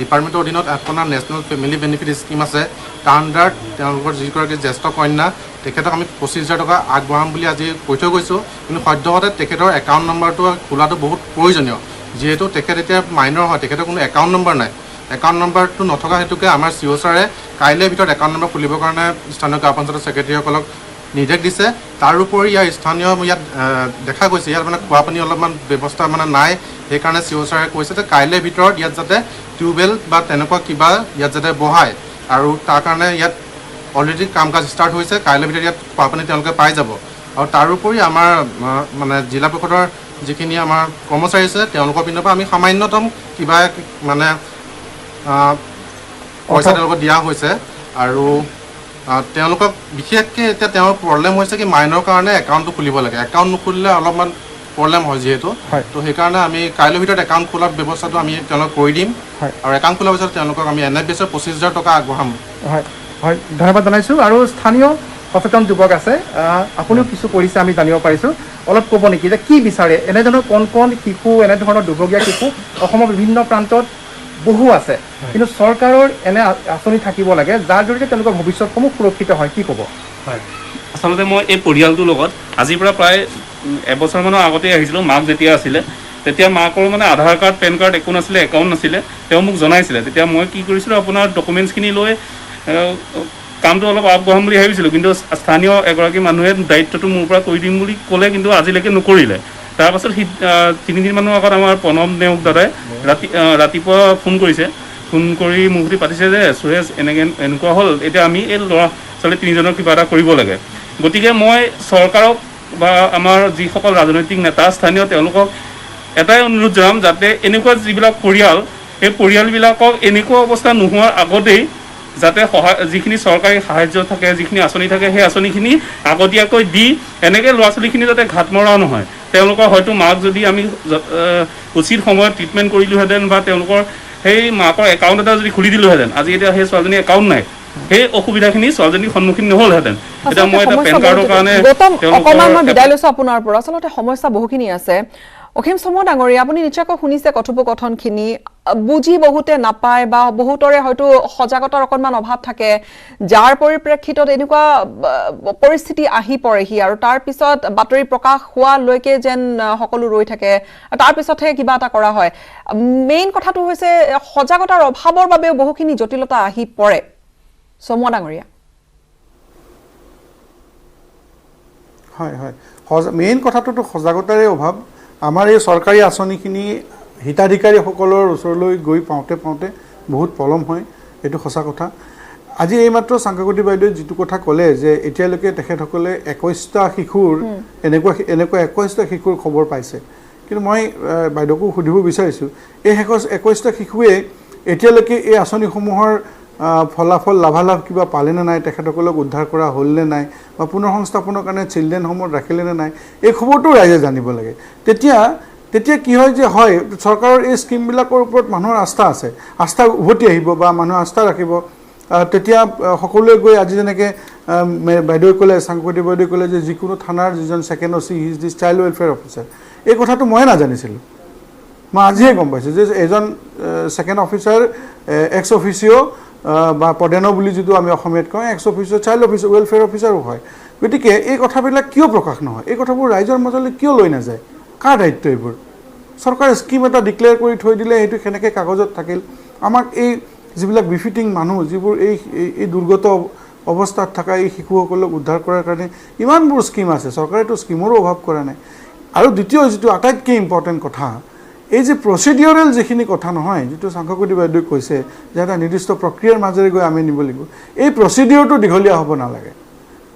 ডিপাৰ্টমেণ্টৰ অধীনত আপোনাৰ নেশ্যনেল ফেমিলি বেনিফিট স্কিম আছে, তাৰ আণ্ডাৰত তেওঁলোকৰ যিগৰাকী জ্যেষ্ঠ কন্যা তেখেতক আমি 25,000 টকা আগবঢ়াম বুলি আজি কৈ থৈ গৈছোঁ। কিন্তু সদ্যহতে তেখেতৰ একাউণ্ট নম্বৰটো খোলাটো বহুত প্ৰয়োজনীয়, যিহেতু তেখেত এতিয়া মাইনৰ হয়, তেখেতৰ কোনো একাউণ্ট নম্বৰ নাই। একাউণ্ট নম্বৰটো নথকা হেতুকে আমাৰ CO ছাৰে কাইলৈৰ ভিতৰত একাউণ্ট নম্বৰ খুলিবৰ কাৰণে স্থানীয় গাঁও পঞ্চায়তৰ ছেক্ৰেটেৰীসকলক নিৰ্দেশ দিছে। তাৰোপৰি ইয়াৰ স্থানীয় ইয়াত দেখা গৈছে ইয়াত খোৱা পানী অলপমান ব্যৱস্থা নাই, সেইকাৰণে CO ছাৰে কৈছে যে কাইলৈৰ ভিতৰত ইয়াত যাতে টিউবৱেল বা তেনেকুৱা কিবা ইয়াত যাতে বহায়, আৰু তাৰ কাৰণে ইয়াত অলৰেডি কাম কাজ ষ্টাৰ্ট হৈছে, কাইলৈৰ ভিতৰত ইয়াত খোৱা পানী তেওঁলোকে পাই যাব। আৰু তাৰোপৰি আমাৰ জিলা পৰিষদৰ যিখিনি আমাৰ কৰ্মচাৰী আছে তেওঁলোকৰ পিনৰ পৰা আমি সামান্যতম কিবা পইচা তেওঁলোকক দিয়া হৈছে। আৰু তেওঁলোকক বিশেষকৈ এতিয়া তেওঁৰ প্ৰব্লেম হৈছে কি মাইনৰ কাৰণে একাউণ্টটো খুলিব লাগে, একাউণ্ট নুখুলিলে অলপমান প্ৰব্লেম হয় যিহেতু, তো সেইকাৰণে আমি কাইলৈৰ ভিতৰত একাউণ্ট খোলাৰ ব্যৱস্থাটো আমি তেওঁলোকক কৰি দিম, আৰু একাউণ্ট খোলাৰ পিছত তেওঁলোকক আমি NFBSৰ 25,000 টকা আগবঢ়াম। হয় ধন্যবাদ জনাইছোঁ। আৰু স্থানীয় সচেতন যুৱক আছে, আপুনিও কিছু কৰিছে আমি জানিব পাৰিছোঁ, অলপ ক'ব নেকি যে কি বিচাৰে? এনেধৰণৰ কণ শিশু, এনেধৰণৰ দুৰ্ভগীয়া শিশু অসমৰ বিভিন্ন প্ৰান্তত বহু আছে, কিন্তু চৰকাৰৰ এনে আঁচনি থাকিব লাগে যাৰ জৰিয়তে তেওঁলোকৰ ভৱিষ্যতসমূহ সুৰক্ষিত হয়, কি ক'ব? হয়, আচলতে মই এই পৰিয়ালটোৰ লগত আজিৰ পৰা প্ৰায় এবছৰমানৰ আগতেই আহিছিলোঁ। মাক যেতিয়া আছিলে তেতিয়া মাকৰ আধাৰ কাৰ্ড, পেন কাৰ্ড একো নাছিলে, একাউণ্ট নাছিলে, তেওঁ মোক জনাইছিলে। তেতিয়া মই কি কৰিছিলোঁ, আপোনাৰ ডকুমেণ্টছখিনি লৈ কামটো অলপ আগবঢ়াম বুলি ভাবিছিলোঁ, কিন্তু স্থানীয় এগৰাকী মানুহে দায়িত্বটো মোৰ পৰা কৰি দিম বুলি ক'লে, কিন্তু আজিলৈকে নকৰিলে। তাৰপাছত 3 দিনমানৰ আগত আমাৰ প্ৰণৱ নেওগ দাদাই ৰাতিপুৱা ফোন কৰিছে, ফোন কৰি মোক সুধি পাতিছে যে সুৰেশ এনেকুৱা হ'ল, এতিয়া আমি এই ল'ৰা ছোৱালী 3জনৰ কিবা এটা কৰিব লাগে। গতিকে মই চৰকাৰক বা আমাৰ যিসকল ৰাজনৈতিক নেতা স্থানীয় তেওঁলোকক এটাই অনুৰোধ জনাম, যাতে এনেকুৱা যিবিলাক পৰিয়াল, সেই পৰিয়ালবিলাকক এনেকুৱা অৱস্থা নোহোৱাৰ আগতেই যাতে যিখিনি চৰকাৰী সাহায্য থাকে, যিখিনি আঁচনি থাকে, সেই আঁচনিখিনি আগতীয়াকৈ দি এনেকৈ ল'ৰা ছোৱালীখিনি যাতে ঘাট মৰা নহয়। তেওঁলোকৰ হয়তো মাক যদি আমি উচিত সময়ত ট্ৰিটমেণ্ট কৰিলোহেঁতেন, বা তেওঁলোকৰ সেই মাকৰ একাউণ্ট এটা যদি খুলি দিলোহেঁতেন, আজি এতিয়া সেই ছোৱালীজনীৰ একাউণ্ট নাই, সেই অসুবিধাখিনি ছোৱালীজনীৰ সন্মুখীন নহ'লহেঁতেন। এতিয়া মই এটা পেন কাৰ্ডৰ কাৰণে অকণমান মই বিদায় লৈছোঁ আপোনাৰ পৰা। আচলতে সমস্যা বহুখিনি আছে। অসীম চমু ডাঙৰীয়া আপুনি নিশ্চয়কৈ শুনিছে কথোপকথনখিনি বুজি বহুতে নাপায় বা বহুতৰে হয়তো সজাগতাৰ অকণমান অভাৱ থাকে যাৰ পৰিপ্ৰেক্ষিতত এনেকুৱা পৰিস্থিতি আহি পৰেহি আৰু তাৰ পিছত বাতৰি প্ৰকাশ হোৱালৈকে যেন সকলো ৰৈ থাকে তাৰ পিছতহে কিবা এটা কৰা হয় মেইন কথাটো হৈছে সজাগতাৰ অভাৱৰ বাবে বহুখিনি জটিলতা আহি পৰে চমু ডাঙৰীয়া হয় হয় মেইন কথাটোতো সজাগতাৰে অভাৱ আমাৰ এই চৰকাৰী আঁচনিখিনি হিতাধিকাৰীসকলৰ ওচৰলৈ গৈ পাওঁতে বহুত পলম হয় এইটো সঁচা কথা আজি এইমাত্ৰ চাংকাকতি বাইদেৱে যিটো কথা ক'লে যে এতিয়ালৈকে তেখেতসকলে 21টা শিশুৰ এনেকুৱা 21টা শিশুৰ খবৰ পাইছে কিন্তু মই বাইদেউকো সুধিব বিচাৰিছোঁ এই 21টা শিশুৱে এতিয়ালৈকে এই আঁচনিসমূহৰ ফলাফল লাভালাভ কিবা পালেনে নাই তেখেতসকলক উদ্ধাৰ কৰা হ'লনে নাই বা পুনৰ সংস্থাপনৰ কাৰণে চিলড্ৰেন হোমত ৰাখিলেনে নাই এই খবৰটো ৰাইজে জানিব লাগে তেতিয়া কি হয় যে হয় চৰকাৰৰ এই স্কিমবিলাকৰ ওপৰত মানুহৰ আস্থা উভতি আহিব বা মানুহৰ আস্থা ৰাখিব তেতিয়া সকলোৱে গৈ আজি যেনেকৈ বাইদেৱে ক'লে চাংকতি বাইদেৱে ক'লে যে যিকোনো থানাৰ যিজন ছেকেণ্ড অ' চি হিজ দিছ চাইল্ড ৱেলফেয়াৰ অফিচাৰ এই কথাটো ময়ে নাজানিছিলোঁ মই আজিহে গম পাইছোঁ যে এজন ছেকেণ্ড অফিচাৰ এক্স অফিচিঅ' বা পদেন বুলি যিটো আমি অসমীয়াত কওঁ এক্স অফিচিঅ' চাইল্ড অফিচাৰ ৱেলফেয়াৰ অফিচাৰো হয় গতিকে এই কথাবিলাক কিয় প্ৰকাশ নহয় এই কথাবোৰ ৰাইজৰ মাজলৈ কিয় লৈ নাযায় কাৰ দায়িত্ব এইবোৰ চৰকাৰে স্কিম এটা ডিক্লেয়াৰ কৰি থৈ দিলে সেইটো সেনেকৈ কাগজত থাকিল আমাক এই যিবিলাক বিফিটিং মানুহ যিবোৰ এই দুৰ্গত অৱস্থাত থকা এই শিশুসকলক উদ্ধাৰ কৰাৰ কাৰণে ইমানবোৰ স্কিম আছে চৰকাৰেতো স্কিমৰো অভাৱ কৰা নাই আৰু দ্বিতীয় যিটো আটাইতকৈ ইম্পৰ্টেণ্ট কথা এই যে প্ৰচিডিউৰেল যিখিনি কথা নহয় যিটো চাংকাকতি বাইদেৱে কৈছে যে এটা নিৰ্দিষ্ট প্ৰক্ৰিয়াৰ মাজেৰে গৈ আমি নিব লাগিব এই প্ৰচিডিউৰটো দীঘলীয়া হ'ব নালাগে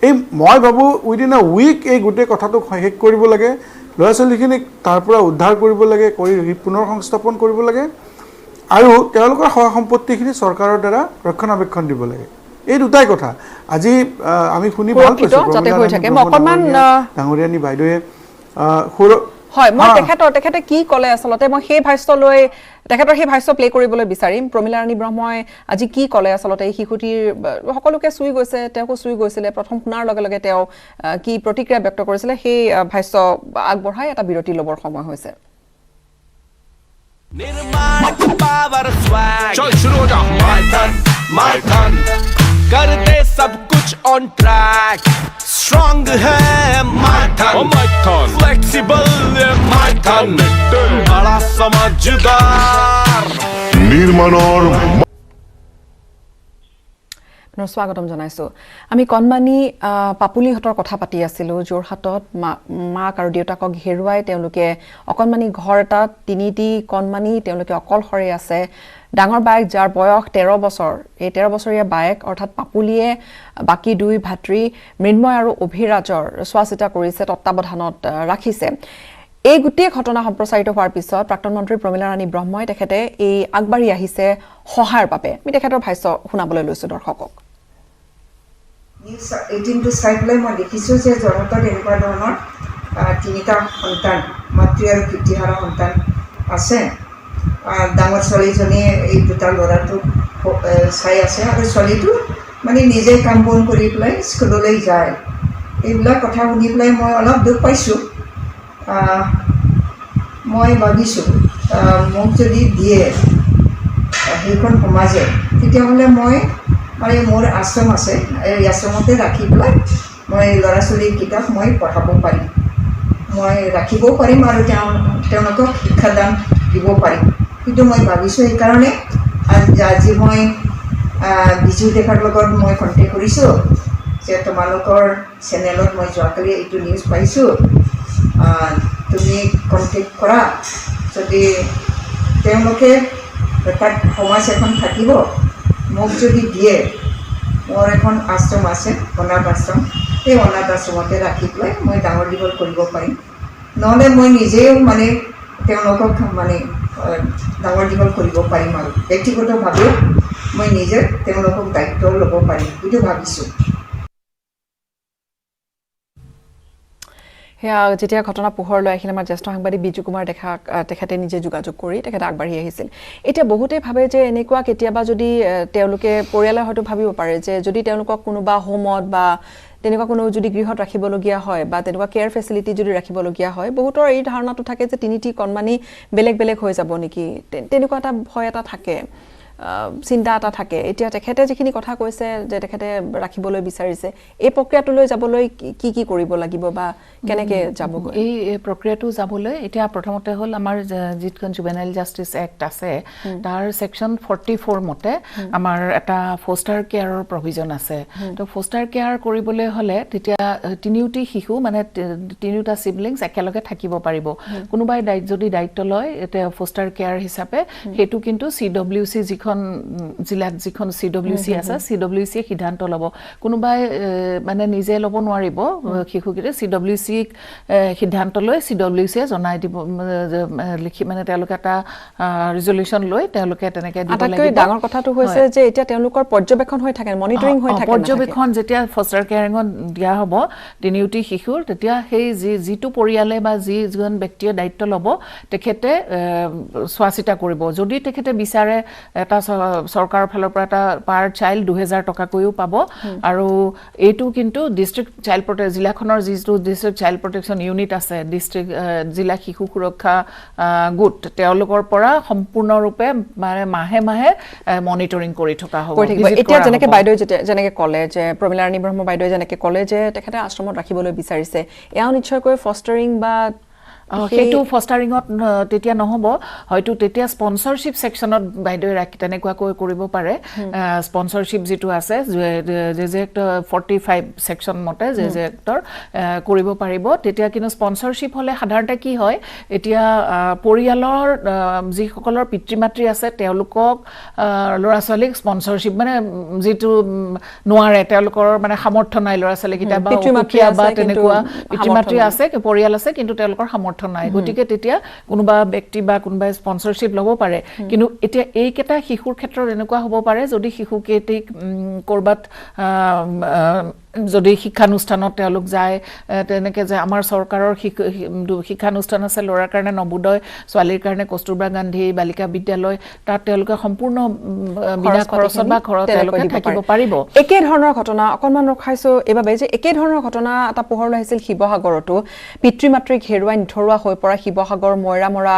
এই মই ভাবোঁ উইদিন এ উইক এই গোটেই কথাটো শেষ কৰিব লাগে ল'ৰা ছোৱালীখিনিক তাৰ পৰা উদ্ধাৰ কৰিব লাগে কৰি পুনৰ সংস্থাপন কৰিব লাগে আৰু তেওঁলোকৰ সহায় সম্পত্তিখিনি চৰকাৰৰ দ্বাৰা ৰক্ষণাবেক্ষণ দিব লাগে এই দুটাই কথা আজি আমি শুনি ভাল পাইছোঁ ডাঙৰীয়ানী বাইদেৱে হয় মই তেখেতে কি ক'লে আচলতে মই সেই ভাষ্যলৈ তেখেতৰ সেই ভাষ্য প্লে কৰিবলৈ বিচাৰিম প্ৰমীলা ৰাণী ব্ৰহ্মই আজি কি ক'লে আচলতে এই শিশুটিৰ সকলোকে চুই গৈছে তেওঁকো চুই গৈছিলে প্ৰথম শুনাৰ লগে লগে তেওঁ কি প্ৰতিক্ৰিয়া ব্যক্ত কৰিছিলে সেই ভাষ্য আগবঢ়াই এটা বিৰতি ল'বৰ সময় হৈছে निर्माण की पावर स्वैग चल शुरू हो जा my turn कर दे सब कुछ on track strong है my turn flexible है my turn बड़ा समझदार নিৰ্মাণৰ স্বাগতম জনাইছো আমি কণমানি পাপুলিহঁতৰ কথা পাতি আছিলো যোৰহাটত মাক আৰু দেউতাকক হেৰুৱাই তেওঁলোকে অকণমানি ঘৰ এটাত তিনিটি কণমানি তেওঁলোকে অকলশৰে আছে ডাঙৰ বায়েক যাৰ বয়স 13 বছৰ এই 13 বছৰীয়া বায়েক অৰ্থাৎ পাপুলিয়ে বাকী দুই ভাতৃ মৃন্ময় আৰু অভিৰাজৰ চোৱাচিতা কৰিছে তত্ত্বাৱধানত ৰাখিছে এই গোটেই ঘটনা সম্প্ৰচাৰিত হোৱাৰ পিছত প্ৰাক্তন মন্ত্ৰী প্ৰমীলা ৰাণী ব্ৰহ্মই তেখেতে এই আগবাঢ়ি আহিছে সহায়ৰ বাবে আমি তেখেতৰ ভাষ্য শুনাবলৈ লৈছো দৰ্শকক নিউজ 18 চাই পেলাই মই দেখিছোঁ যে যোৰহাটত এনেকুৱা ধৰণৰ তিনিটা সন্তান মাতৃ আৰু পিতৃহাৰা সন্তান আছে ডাঙৰ ছোৱালীজনীয়ে এই দুটা ল'ৰাটোক চাই আছে আৰু ছোৱালীটো মানে নিজে কাম বন কৰি পেলাই স্কুললৈ যায় এইবিলাক কথা শুনি পেলাই মই অলপ দুখ পাইছোঁ মই ভাবিছোঁ মোক যদি দিয়ে সেইখন সমাজে তেতিয়াহ'লে মই মানে মোৰ আশ্ৰম আছে এই আশ্ৰমতে ৰাখি পেলাই মই ল'ৰা ছোৱালীকেইটাক মই পঢ়াব পাৰিম মই ৰাখিবও পাৰিম আৰু তেওঁলোকক শিক্ষাদান দিব পাৰিম কিন্তু মই ভাবিছোঁ সেইকাৰণে আজি মই বিজু ডেকাৰ লগত মই কণ্টেক্ট কৰিছোঁ যে তোমালোকৰ চেনেলত মই যোৱাকালি এইটো নিউজ পাইছোঁ তুমি কণ্টেক্ট কৰা যদি তেওঁলোকে তাত সমাজ এখন থাকিব মোক যদি দিয়ে মোৰ এখন আশ্ৰম আছে অনাথ আশ্ৰম সেই অনাথ আশ্ৰমতে ৰাখি পেলাই মই ডাঙৰ দীঘল কৰিব পাৰিম নহ'লে মই নিজেও মানে তেওঁলোকক মানে ডাঙৰ দীঘল কৰিব পাৰিম আৰু ব্যক্তিগতভাৱেও মই নিজে তেওঁলোকক দায়িত্ব ল'ব পাৰিম বুলি ভাবিছোঁ সেয়া যেতিয়া ঘটনা পোহৰলৈ আহিল আমাৰ জ্যেষ্ঠ সাংবাদিক বিজু কুমাৰ তেখেতে নিজে যোগাযোগ কৰি তেখেতে আগবাঢ়ি আহিছিল এতিয়া বহুতেই ভাবে যে এনেকুৱা কেতিয়াবা যদি তেওঁলোকে পৰিয়ালে হয়তো ভাবিব পাৰে যে যদি তেওঁলোকক কোনোবা হোমত বা তেনেকুৱা কোনো যদি গৃহত ৰাখিবলগীয়া হয় বা তেনেকুৱা কেয়াৰ ফেচিলিটি যদি ৰাখিবলগীয়া হয় বহুতৰ এই ধাৰণাটো থাকে যে তিনিটি কণমানি বেলেগ বেলেগ হৈ যাব নেকি তেনেকুৱা এটা ভয় এটা থাকে চিন্তা এটা থাকে এতিয়া তেখেতে যিখিনি কথা কৈছে যে তেখেতে ৰাখিবলৈ বিচাৰিছে এই প্ৰক্ৰিয়াটোলৈ যাবলৈ কি কি কৰিব লাগিব বা কেনেকৈ যাবগৈ এই প্ৰক্ৰিয়াটো যাবলৈ এতিয়া প্ৰথমতে হ'ল আমাৰ যিখন জুভেনাইল জাষ্টিচ এক্ট আছে তাৰ সেকশন 44 মতে আমাৰ এটা ফষ্টাৰ কেয়াৰৰ প্ৰভিজন আছে তো ফষ্টাৰ কেয়াৰ কৰিবলৈ হ'লে তেতিয়া তিনিওটি শিশু মানে তিনিওটা সিবলিংছ একেলগে থাকিব পাৰিব কোনোবাই যদি দায়িত্ব লয় এটা ফষ্টাৰ কেয়াৰ হিচাপে সেইটো কিন্তু CWC যিখন জিলাত যিখন CWC আছে CWC সিদ্ধান্ত ল'ব কোনোবাই মানে নিজে ল'ব নোৱাৰিব শিশুকিৰে CWC সিদ্ধান্ত লৈ CWC জনাই দিব লিখি মানে তেওঁলোকে এটা ৰিজলিউচন লৈ তেওঁলোকে তেনেকৈ দিব লাগিব আটাইতকৈ ডাঙৰ কথাটো হৈছে যে এতিয়া তেওঁলোকৰ পৰ্যবেক্ষণ হৈ থাকে মনিটৰিং হৈ থাকে পৰ্যবেক্ষণ যেতিয়া ফষ্টাৰ কেয়াৰিঙত দিয়া হ'ব তিনিওটি শিশুৰ তেতিয়া সেই যিটো পৰিয়ালে বা যিজন ব্যক্তিয়ে দায়িত্ব ল'ব তেখেতে চোৱা চিতা কৰিব যদি তেখেতে বিচাৰে এটা চৰকাৰৰ ফালৰ পৰা এটা পাৰ চাইল্ড 2000 টকাকৈও পাব আৰু এইটো কিন্তু ডিস্ট্ৰিক্ট চাইল্ড প্ৰটেক্ট জিলাখনৰ যিটো ডিস্ট্ৰিক্ট চাইল্ড প্ৰটেকশ্যন ইউনিট আছে ডিস্ট্ৰিক্ট জিলা শিশু সুৰক্ষা গোট তেওঁলোকৰ পৰা সম্পূৰ্ণৰূপে মানে মাহে মাহে মনিটৰিং কৰি থকা হ'ব এতিয়া যেনেকৈ বাইদেউ যেনেকৈ ক'লে যে প্ৰমীলাৰাণী ব্ৰহ্ম বাইদেৱে যেনেকৈ ক'লে যে তেখেতে আশ্ৰমত ৰাখিবলৈ বিচাৰিছে এয়াও নিশ্চয়কৈ ফষ্টাৰিং বা সেইটো ফষ্টাৰিঙত তেতিয়া নহ'ব হয়তো তেতিয়া স্পন্সৰশ্বিপ সেকশনত বাইদেউ তেনেকুৱাকৈ কৰিব পাৰে স্পন্সৰশ্বিপ যিটো আছে যে 45 সেকশন মতে যে এক্টৰ কৰিব পাৰিব তেতিয়া কিন্তু স্পন্সৰশ্বিপ হ'লে সাধাৰণতে কি হয় এতিয়া পৰিয়ালৰ যিসকলৰ পিতৃ মাতৃ আছে তেওঁলোকক ল'ৰা ছোৱালীক স্পন্সৰশ্বিপ মানে যিটো নোৱাৰে তেওঁলোকৰ মানে সামৰ্থ্য নাই ল'ৰা ছোৱালীকেইটা বা অসুখীয়া বা তেনেকুৱা পিতৃ মাতৃ আছে পৰিয়াল আছে কিন্তু তেওঁলোকৰ সামৰ্থ্য নাই গতিকে তেতিয়া কোনোবা ব্যক্তি বা কোনোবাই স্পন্সৰশ্বিপ ল'ব পাৰে কিন্তু এতিয়া এইকেইটা শিশুৰ ক্ষেত্ৰত এনেকুৱা হ'ব পাৰে যদি শিশুকেইটিক ক'ৰবাত যদি শিক্ষানুষ্ঠানত তেওঁলোক যায় তেনেকৈ যে আমাৰ চৰকাৰৰ শিক্ষানুষ্ঠান আছে ল'ৰাৰ কাৰণে নবোদয় ছোৱালীৰ কাৰণে কস্তুৰবা গান্ধী বালিকা বিদ্যালয় তাত তেওঁলোকে সম্পূৰ্ণ বিনা খৰচত বা ঘৰত তেওঁলোকে থাকিব পাৰিব একে ধৰণৰ ঘটনা অকণমান ৰখাইছোঁ এইবাবে যে একে ধৰণৰ ঘটনা এটা পোহৰলৈ আহিছিল শিৱসাগৰতো পিতৃ মাতৃক হেৰুৱাই নিথৰুৱা হৈ পৰা শিৱসাগৰ মৰা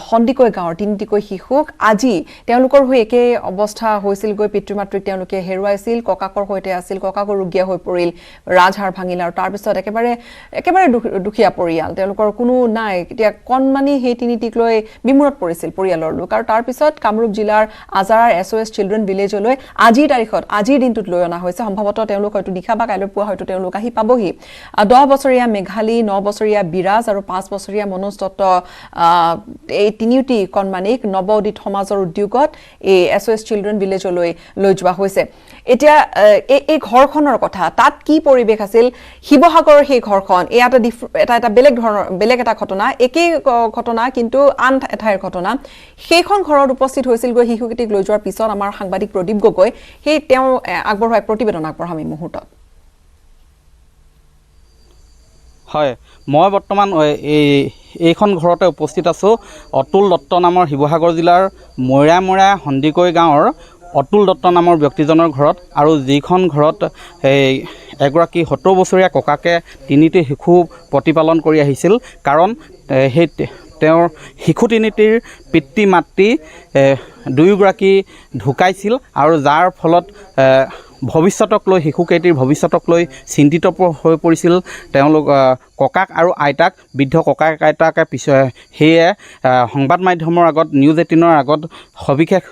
সন্দিকৈ গাঁৱৰ তিনিটিকৈ শিশুক আজি তেওঁলোকৰ হৈ একে অৱস্থা হৈছিলগৈ পিতৃ মাতৃক তেওঁলোকে হেৰুৱাইছিল ককাকৰ সৈতে আছিল ককাকৰ ৰুগীয়া হৈ পৰিল ৰাজহাড় ভাঙিল আৰু তাৰপিছত একেবাৰে দুখীয়া পৰিয়াল তেওঁলোকৰ কোনো নাই এতিয়া কণমানি সেই তিনিটিক লৈ বিমূৰত পৰিছিল পৰিয়ালৰ লোক আৰু তাৰপিছত কামৰূপ জিলাৰ আজাৰাৰ SOS চিলড্ৰেন ভিলেজলৈ আজিৰ তাৰিখত আজিৰ দিনটোত লৈ অনা হৈছে সম্ভৱতঃ তেওঁলোক হয়তো নিশা বা কাইলৈ পুৱা হয়তো তেওঁলোক আহি পাবহি 10 বছৰীয়া মেঘালী 9 বছৰীয়া বিৰাজ আৰু 5 বছৰীয়া মনোজ দত্ত এই তিনিওটি কণমানিক নৱ উদিত সমাজৰ উদ্যোগত এই SOS চিলড্ৰেন ভিলেজলৈ লৈ যোৱা হৈছে এতিয়া এই ঘৰখনৰ কথা তাত কি পৰিৱেশ আছিল শিৱসাগৰৰ সেই ঘৰখন এটা বেলেগ এটা ঘটনা একেই ঘটনা কিন্তু আন এঠাইৰ ঘটনা সেইখন ঘৰত উপস্থিত হৈছিল গৈ শিশুকেইটিক লৈ যোৱাৰ পিছত আমাৰ সাংবাদিক প্ৰদীপ গগৈ সেই তেওঁ আগবঢ়োৱা প্ৰতিবেদন আগবঢ়াম এই মুহূৰ্তত হয় মই বৰ্তমান এইখন ঘৰতে উপস্থিত আছোঁ অতুল দত্ত নামৰ শিৱসাগৰ জিলাৰ মৈৰা সন্দিকৈ গাঁৱৰ অতুল দত্ত নামৰ ব্যক্তিজনৰ ঘৰত আৰু যিখন ঘৰত এগৰাকী 70 বছৰীয়া ককাকে তিনিটি শিশু প্ৰতিপালন কৰি আহিছিল কাৰণ সেই তেওঁৰ শিশু তিনিটিৰ পিতৃ মাতৃ দুয়োগৰাকী ঢুকাইছিল আৰু যাৰ ফলত ভৱিষ্যতক লৈ শিশুকেইটিৰ ভৱিষ্যতক লৈ চিন্তিত হৈ পৰিছিল তেওঁলোক ককাক আৰু আইতাক বৃদ্ধ ককাক আইতাকে সেয়ে সংবাদ মাধ্যমৰ আগত নিউজ 18ৰ আগত সবিশেষ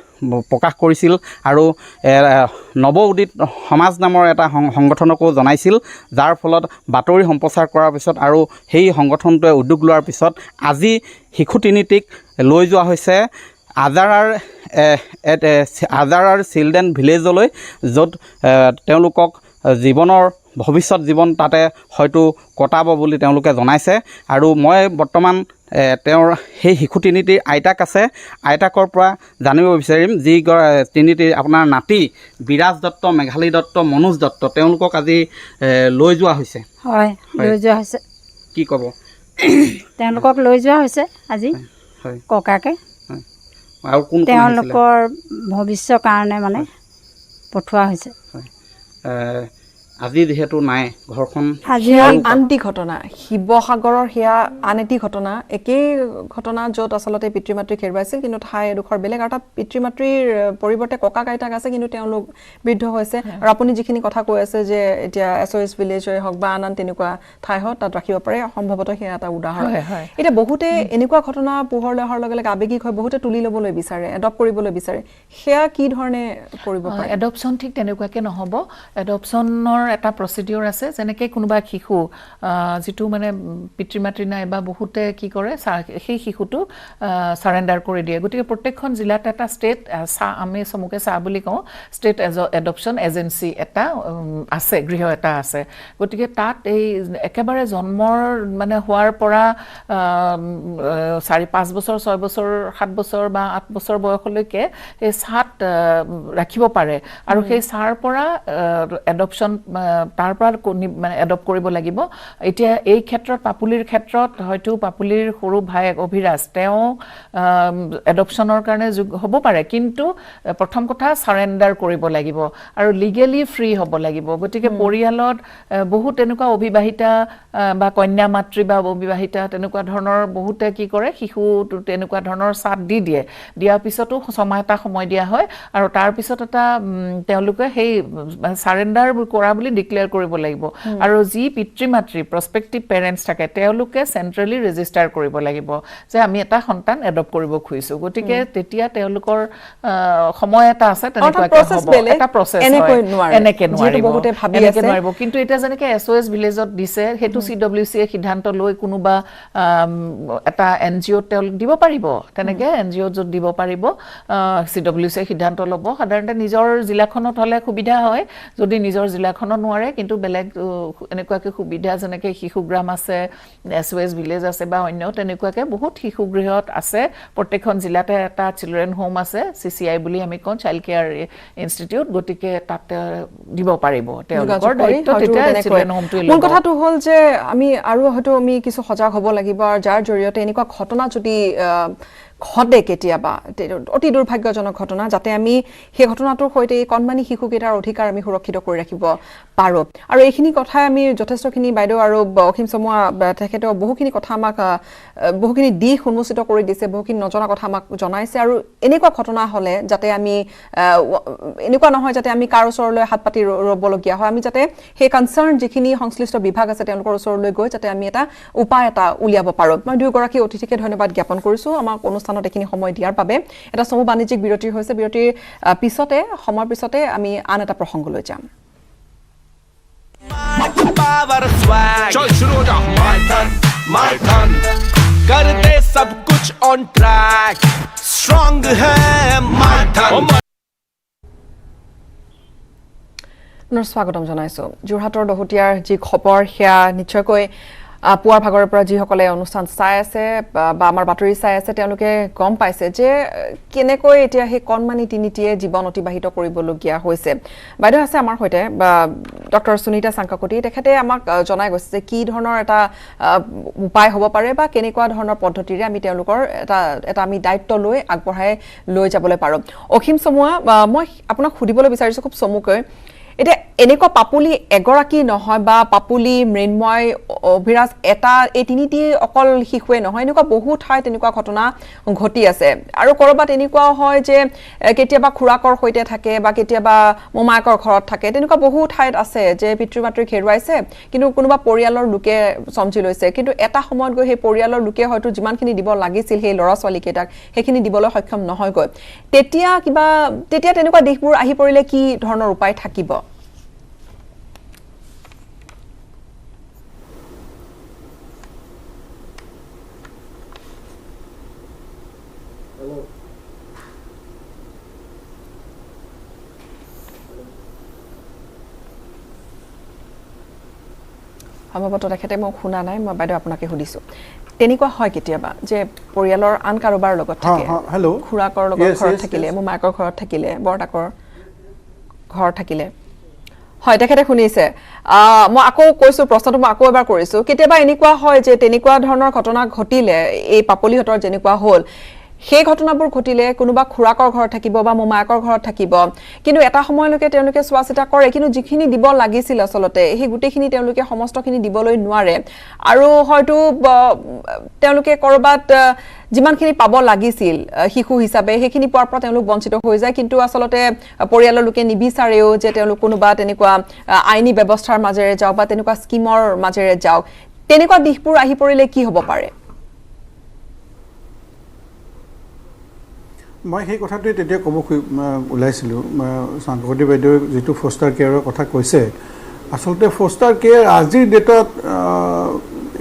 প্ৰকাশ কৰিছিল আৰু নৱ উদিত সমাজ নামৰ এটা সংগঠনকো জনাইছিল যাৰ ফলত বাতৰি সম্প্ৰচাৰ কৰাৰ পিছত আৰু সেই সংগঠনটোৱে উদ্যোগ লোৱাৰ পিছত আজি শিশু তিনিটিক লৈ যোৱা হৈছে আজাৰাৰ চিলড্ৰেন ভিলেজলৈ য'ত তেওঁলোকক ভৱিষ্যত জীৱন তাতে হয়তো কটাব বুলি তেওঁলোকে জনাইছে আৰু মই বৰ্তমান তেওঁৰ সেই শিশু তিনিটিৰ আইতাক আছে আইতাকৰ পৰা জানিব বিচাৰিম যি তিনিটিৰ আপোনাৰ নাতি বিৰাজ দত্ত মেঘালী দত্ত মনোজ দত্ত তেওঁলোকক আজি লৈ যোৱা হৈছে হয় লৈ যোৱা হৈছে কি ক'ব? তেওঁলোকক লৈ যোৱা হৈছে আজি হয় ককাকে আৰু কোন তেওঁলোকৰ ভৱিষ্যৰ কাৰণে মানে পঠোৱা হৈছে। আজি যিহেতু নাই ঘৰখন আনটি ঘটনা শিৱসাগৰৰ সেয়া আন এটি ঘটনা একেই ঘটনা য'ত আচলতে পিতৃ মাতৃক হেৰুৱাইছিল কিন্তু ঠাই এডোখৰ বেলেগ আৰু তাত পিতৃ মাতৃৰ পৰিৱৰ্তে ককা আইতাক আছে কিন্তু তেওঁলোক বৃদ্ধ হৈছে আৰু আপুনি যিখিনি কথা কৈ আছে যে এতিয়া SOS ভিলেজৰে হওক বা আন তেনেকুৱা ঠাই হওক তাত ৰাখিব পাৰে সম্ভৱতঃ সেয়া এটা উদাহৰণ। এতিয়া বহুতে এনেকুৱা ঘটনা পোহৰলৈ অহাৰ লগে লগে আৱেগিক হয় বহুতে তুলি ল'বলৈ বিচাৰে এডপ্ট কৰিবলৈ বিচাৰে সেয়া কি ধৰণে কৰিব পাৰে? এডপশ্যন ঠিক তেনেকুৱাকৈ নহ'ব। এডপশ্যনৰ এটা প্ৰচিডিউৰ আছে যেনেকৈ কোনোবা শিশু যিটো মানে পিতৃ মাতৃ নাই বা বহুতে কি কৰে সেই শিশুটো চাৰেণ্ডাৰ কৰি দিয়ে। গতিকে প্ৰত্যেকখন জিলাত এটা ষ্টেট আমি চমুকে বুলি কওঁ ষ্টেট এডপশ্যন এজেঞ্চি এটা আছে গৃহ এটা আছে। গতিকে তাত এই একেবাৰে জন্মৰ মানে হোৱাৰ পৰা 4-5 বছৰ 6 বছৰ 7 বছৰ বা 8 বছৰ বয়সলৈকে এই চাত ৰাখিব পাৰে আৰু সেই চাৰ পৰা এডপশ্যন তাৰ পৰা মানে এডপ্ট কৰিব লাগিব। এতিয়া এই ক্ষেত্ৰত পাপুলিৰ ক্ষেত্ৰত হয়তো পাপুলিৰ সৰু ভায়েক অভিৰাজ তেওঁ এডপশ্যনৰ কাৰণে হ'ব পাৰে কিন্তু প্ৰথম কথা চাৰেণ্ডাৰ কৰিব লাগিব আৰু লিগেলি ফ্ৰী হ'ব লাগিব। গতিকে পৰিয়ালত বহুত তেনেকুৱা অবিবাহিতা বা কন্যা মাতৃ বা অবিবাহিতা তেনেকুৱা ধৰণৰ বহুতে কি কৰে শিশু তেনেকুৱা ধৰণৰ চাত দিয়ে দিয়াৰ পিছতো এটা সময় দিয়া হয় আৰু তাৰপিছত এটা তেওঁলোকে সেই চাৰেণ্ডাৰ কৰা বুলি ডিক্লেয়াৰ কৰিব লাগিব আৰু যি পিতৃ মাতৃ প্ৰস্পেক্টিভ পেৰেণ্টছ থাকে তেওঁলোকে চেণ্ট্ৰেলি ৰেজিষ্টাৰ কৰিব লাগিব যে আমি এটা সন্তান এডপ্ট কৰিব খুজিছোঁ। গতিকে তেতিয়া তেওঁলোকৰ সময় এটা আছে তেনেকুৱাকৈ হ'ব এটা প্ৰচেছ এনেকৈ নোৱাৰিব। কিন্তু এতিয়া যেনেকৈ SOS ভিলেজত দিছে সেইটো CWCয়ে সিদ্ধান্ত লৈ কোনোবা এটা NGOত তেওঁলোক দিব পাৰিব তেনেকৈ NGOত য'ত দিব পাৰিব CWCয়ে সিদ্ধান্ত ল'ব। সাধাৰণতে নিজৰ জিলাখনত হ'লে সুবিধা হয় যদি নিজৰ জিলাখনত নোৱাৰে কিন্তু বেলেগ এনেকুৱাকৈ সুবিধা যেনেকৈ শিশুগ্ৰাম আছে SOS ভিলেজ আছে বা অন্য তেনেকুৱাকৈ বহুত শিশুগৃহত আছে। প্ৰত্যেকখন জিলাতে এটা চিলড্ৰেন হোম আছে CCI বুলি আমি কওঁ চাইল্ড কেয়াৰ ইনষ্টিটিউট। গতিকে তাতে দিব পাৰিব তেওঁলোকৰ দায়িত্ব তেতিয়া চিলড্ৰেন হোমটোৱে ল'ব। মূল কথাটো হ'ল যে আমি আৰু হয়তো আমি কিছু সজাগ হ'ব লাগিব আৰু যাৰ জৰিয়তে এনেকুৱা ঘটনা যদি ঘটে কেতিয়াবা অতি দুৰ্ভাগ্যজনক ঘটনা যাতে আমি সেই ঘটনাটোৰ সৈতে এই কণমানি শিশুকেইটাৰ অধিকাৰ আমি সুৰক্ষিত কৰি ৰাখিব পাৰোঁ। আৰু এইখিনি কথাই আমি যথেষ্টখিনি বাইদেউ আৰু অসীম চমুৱা তেখেতেও বহুখিনি কথা আমাক বহুখিনি দিশ উন্মোচিত কৰি দিছে বহুখিনি নজনা কথা আমাক জনাইছে আৰু এনেকুৱা ঘটনা হ'লে যাতে আমি এনেকুৱা নহয় যাতে আমি কাৰ ওচৰলৈ হাত পাতি ৰ'বলগীয়া হয়। আমি যাতে সেই কনচাৰ্ণ যিখিনি সংশ্লিষ্ট বিভাগ আছে তেওঁলোকৰ ওচৰলৈ গৈ যাতে আমি এটা উপায় এটা উলিয়াব পাৰোঁ। মই দুয়োগৰাকী অতিথিকে ধন্যবাদ জ্ঞাপন কৰিছোঁ আমাক অনুষ্ঠানত এইখিনি সময় দিয়াৰ বাবে। এটা চমু বাণিজ্যিক বিৰতিৰ হৈছে বিৰতিৰ সময়ৰ পিছতে আমি আন এটা প্ৰসংগলৈ যাম। चल शुरू हो जा my turn कर दे सब कुछ on track strong है my turn। স্বাগতম জনাইছোঁ। যোৰহাটৰ দহোটীয়াৰ যি খবৰ সেয়া নিশ্চয়কৈ পুৱাৰ ভাগৰ পৰা যিসকলে অনুষ্ঠান চাই আছে বা আমাৰ বাতৰি চাই আছে তেওঁলোকে গম পাইছে যে কেনেকৈ এতিয়া সেই কণমানি তিনিটিয়ে জীৱন অতিবাহিত কৰিবলগীয়া হৈছে। বাইদেউ আছে আমাৰ সৈতে ডক্টৰ সুনীতা চাংকাকতি তেখেতে আমাক জনাই গৈছে যে কি ধৰণৰ এটা উপায় হ'ব পাৰে বা কেনেকুৱা ধৰণৰ পদ্ধতিৰে আমি তেওঁলোকৰ এটা আমি দায়িত্ব লৈ আগবঢ়াই লৈ যাবলৈ পাৰোঁ। অসীম চমুৱা মই আপোনাক সুধিবলৈ বিচাৰিছোঁ খুব চমুকৈ এতিয়া এনেকুৱা পাপুলি এগৰাকী নহয় বা পাপুলি মৃন্ময় অভিৰাজ এই তিনিটি অকল শিশুৱে নহয় এনেকুৱা বহু ঠাইত তেনেকুৱা ঘটনা ঘটি আছে আৰু ক'ৰবাত এনেকুৱাও হয় যে কেতিয়াবা খুৰাকৰ সৈতে থাকে বা কেতিয়াবা মোমায়েকৰ ঘৰত থাকে তেনেকুৱা বহু ঠাইত আছে যে পিতৃ মাতৃক হেৰুৱাইছে কিন্তু কোনোবা পৰিয়ালৰ লোকে চমজি লৈছে কিন্তু এটা সময়ত গৈ সেই পৰিয়ালৰ লোকে হয়তো যিমানখিনি দিব লাগিছিল সেই ল'ৰা ছোৱালীকেইটাক সেইখিনি দিবলৈ সক্ষম নহয়গৈ। তেতিয়া তেনেকুৱা দিশবোৰ আহি পৰিলে কি ধৰণৰ উপায় থাকিব? সম্ভৱতঃ তেখেতে মোক শুনা নাই মই বাইদেউ আপোনাকে সুধিছোঁ তেনেকুৱা হয় কেতিয়াবা যে পৰিয়ালৰ আন কাৰোবাৰ লগত থাকে খুৰাকৰ লগত ঘৰত থাকিলে মোমায়েকৰ ঘৰত থাকিলে বৰতাকৰ ঘৰত থাকিলে হয় তেখেতে শুনিছে মই আকৌ কৈছো প্ৰশ্নটো মই আকৌ এবাৰ কৰিছো কেতিয়াবা এনেকুৱা হয় যে তেনেকুৱা ধৰণৰ ঘটনা ঘটিলে এই পাপলিহতৰ যেনেকুৱা হ'ল সেই ঘটনাবোৰ ঘটিলে কোনোবা খুৰাকৰ ঘৰত থাকিব বা মোমায়েকৰ ঘৰত থাকিব কিন্তু এটা সময়লৈকে তেওঁলোকে চোৱাচিতা কৰে কিন্তু যিখিনি দিব লাগিছিল আসলতে সেই গুটেখিনি তেওঁলোকে সমস্তখিনি দিবলৈ নোৱাৰে আৰু হয়তো তেওঁলোকে কৰবাত যিমানখিনি পাব লাগিছিল শিশু হিচাপে সেইখিনি পোৱাৰ পৰা তেওঁলোক বঞ্চিত হৈ যায় কিন্তু আসলতে পৰিয়ালৰ লোকে নিবিচাৰেও যে তেওঁলোক কোনোবা তেনেকুৱা আইনী ব্যৱস্থাৰ মাজেৰে যাওক বা তেনেকুৱা স্কিমৰ মাজেৰে যাওক তেনেকুৱা দিশবোৰ আহি পৰিলে কি হ'ব পাৰে মই সেই কথাটোৱে তেতিয়া ক'ব ওলাইছিলোঁ শান্তৱতী বাইদেৱে যিটো ফষ্টাৰ কেয়াৰৰ কথা কৈছে আচলতে ফষ্টাৰ কেয়াৰ আজিৰ ডেটত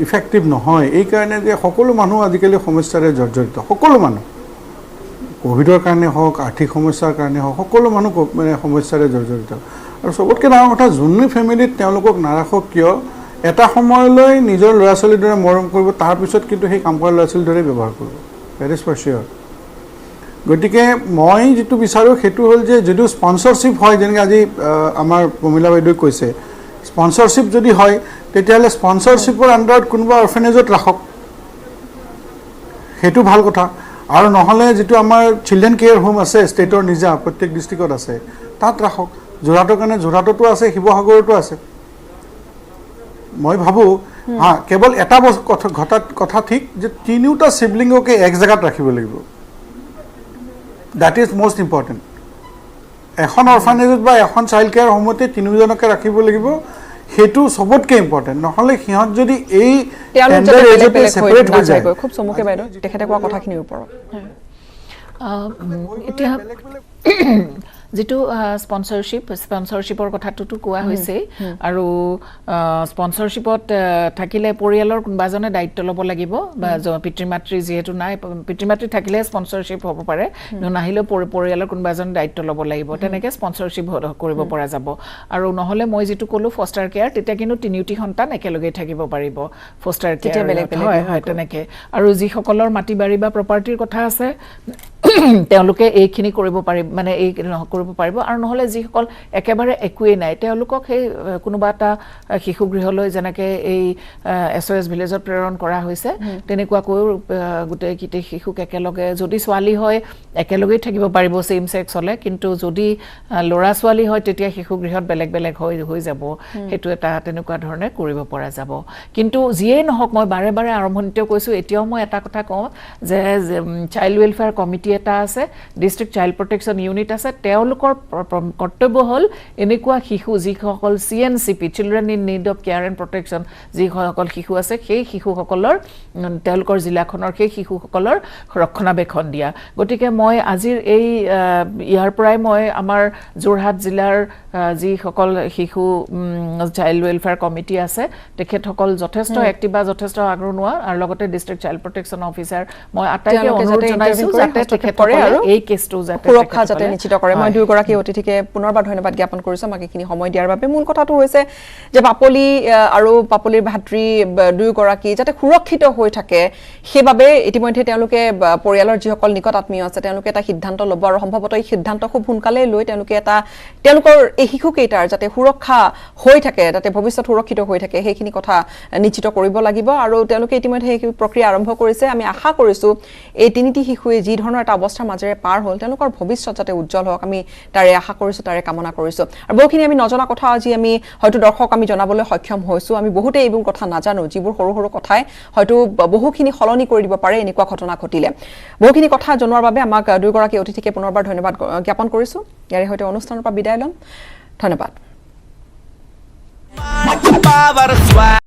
ইফেক্টিভ নহয় এই কাৰণে যে সকলো মানুহ আজিকালি সমস্যাৰে জৰ্জৰিত সকলো মানুহ কোভিডৰ কাৰণে হওক আৰ্থিক সমস্যাৰ কাৰণে হওক সকলো মানুহ মানে সমস্যাৰে জৰ্জৰিত আৰু চবতকৈ ডাঙৰ কথা যোনে ফেমিলিত তেওঁলোকক নাৰাখক কিয় এটা সময়লৈ নিজৰ ল'ৰা ছোৱালীৰ দৰে মৰম কৰিব তাৰপিছত কিন্তু সেই কাম কৰা ল'ৰা ছোৱালীৰ দৰে ব্যৱহাৰ কৰিব ডেট ইজ ফৰ চিয়'ৰ গতিকে মই যিটো বিচাৰোঁ সেইটো হ'ল যে যদিও স্পনচৰশ্বিপ হয় যেনেকৈ আজি আমাৰ প্ৰমীলা বাইদেৱে কৈছে স্পনচৰশ্বিপ যদি হয় তেতিয়াহ'লে স্পনচৰশ্বিপৰ আণ্ডাৰত কোনোবা অৰ্ফেনেজত ৰাখক সেইটো ভাল কথা আৰু নহ'লে যিটো আমাৰ চিলড্ৰেন কেয়াৰ হোম আছে ষ্টেটৰ নিজা প্ৰত্যেক ডিষ্ট্ৰিক্টত আছে তাত ৰাখক যোৰহাটৰ কাৰণে যোৰহাটতো আছে শিৱসাগৰতো আছে মই ভাবোঁ কেৱল এটা কথা ঠিক যে তিনিওটা চিবলিঙকে এক জেগাত ৰাখিব লাগিব That is most important. এখন অৰ্ফানেজত বা এখন চাইল্ড কেয়াৰ হোমতে তিনিজনকে ৰাখিব লাগিব সেইটো সবতকৈ ইম্পৰ্টেণ্ট নহ'লে সিহঁত যদি এই ছেপাৰেট হৈ যায় খুব চমুকে বাইদেউ তেখেতে কোৱা কথাখিনিৰ ওপৰত এতিয়া যিটো স্পনচৰশ্বিপৰ কথাটোতো কোৱা হৈছে আৰু স্পনচৰশ্বিপত থাকিলে পৰিয়ালৰ কোনোবাজনে দায়িত্ব ল'ব লাগিব বা পিতৃ মাতৃ যিহেতু নাই পিতৃ মাতৃ থাকিলে স্পনচৰশ্বিপ হ'ব পাৰে নাহিলেও পৰিয়ালৰ কোনোবাজনে দায়িত্ব ল'ব লাগিব তেনেকৈ স্পনচৰশ্বিপ কৰিব পৰা যাব আৰু নহ'লে মই যিটো ক'লোঁ ফষ্টাৰ কেয়াৰ তেতিয়া কিন্তু তিনিওটি সন্তান একেলগে থাকিব পাৰিব ফষ্টাৰ কেয়াৰ হয় হয় তেনেকৈ আৰু যিসকলৰ মাটি বাৰী বা প্ৰপাৰ্টিৰ কথা আছে তেওঁলোকে এইখিনি কৰিব পাৰিব মানে এই কৰিব পাৰিব আৰু নহ'লে যিসকল একেবাৰে একোৱেই নাই তেওঁলোকক সেই কোনোবা এটা শিশু গৃহলৈ যেনেকৈ এই SOS ভিলেজত প্ৰেৰণ কৰা হৈছে তেনেকুৱাকৈ গোটেইকেইটা শিশুক একেলগে যদি ছোৱালী হয় একেলগেই থাকিব পাৰিব ছেইম ছেক্স হ'লে কিন্তু যদি ল'ৰা ছোৱালী হয় তেতিয়া শিশু গৃহত বেলেগ বেলেগ হৈ যাব সেইটো এটা তেনেকুৱা ধৰণে কৰিব পৰা যাব কিন্তু যিয়েই নহওক মই বাৰে বাৰে আৰম্ভণিতেও কৈছোঁ এতিয়াও মই এটা কথা কওঁ যে চাইল্ড ৱেলফেয়াৰ কমিটি এটা আছে ডিষ্ট্ৰিক্ট চাইল্ড প্ৰটেকশ্যন ইউনিট আছে তেওঁলোকৰ কৰ্তব্য হ'ল এনেকুৱা শিশু যিসকল CNCP children in need of care and protection যিসকল শিশু আছে সেই শিশুসকলৰ তেওঁলোকৰ জিলাখনৰ সেই শিশুসকলৰ ৰক্ষণাবেক্ষণ দিয়া গতিকে মই আজিৰ এই ইয়াৰ পৰাই মই আমাৰ যোৰহাট জিলাৰ যিসকল শিশু চাইল্ড ৱেলফেয়াৰ কমিটি আছে তেখেতসকল যথেষ্ট এক্টিভ বা যথেষ্ট আগৰণুৱা আৰু লগতে ডিষ্ট্ৰিক্ট চাইল্ড প্ৰটেকশ্যন অফিচাৰ মই আটাইকে অনুৰোধ জনাইছোঁ যাতে তেখেতসকলে এই কেছটো যাতে সুৰক্ষা যাতে নিশ্চিত কৰে মই দুয়োগৰাকী অতিথিকে পুনৰবাৰ ধন্যবাদ জ্ঞাপন কৰিছোঁ আমাক এইখিনি সময় দিয়াৰ বাবে মূল কথাটো হৈছে যে পাপলি আৰু পাপলিৰ ভাতৃ দুয়োগৰাকী যাতে সুৰক্ষিত হৈ থাকে সেইবাবে ইতিমধ্যে তেওঁলোকে পৰিয়ালৰ যিসকল নিকট আত্মীয় আছে তেওঁলোকে এটা সিদ্ধান্ত ল'ব আৰু সম্ভৱতঃ এই সিদ্ধান্ত খুব সোনকালে লৈ তেওঁলোকে এটা তেওঁলোকৰ এই শিশুকেইটাৰ যাতে সুৰক্ষা হৈ থাকে যাতে ভৱিষ্যত সুৰক্ষিত হৈ থাকে সেইখিনি কথা নিশ্চিত কৰিব লাগিব আৰু তেওঁলোকে ইতিমধ্যে এই প্ৰক্ৰিয়া আৰম্ভ কৰিছে আমি আশা কৰিছোঁ এই তিনিটি শিশুৱে যি ধৰণৰ এটা অৱস্থাৰ মাজেৰে পাৰ হ'ল তেওঁলোকৰ ভৱিষ্যত যাতে উজ্জ্বল হওক আমি তাৰে আশা কৰিছোঁ তাৰে কামনা কৰিছোঁ আৰু বহুখিনি আমি নজনা কথা আজি আমি হয়তো দৰ্শক আমি জনাবলৈ সক্ষম হৈছোঁ আমি বহুতে এইবোৰ কথা নাজানো যিবোৰ সৰু সৰু কথাই হয়তো বহুখিনি সলনি কৰি দিব পাৰে এনেকুৱা ঘটনা ঘটিলে বহুখিনি কথা জনোৱাৰ বাবে আমাক দুয়োগৰাকী অতিথিকে পুনৰবাৰ ধন্যবাদ জ্ঞাপন কৰিছোঁ ইয়াৰে সৈতে অনুষ্ঠানৰ পৰা বিদায় ল'ম ধন্যবাদ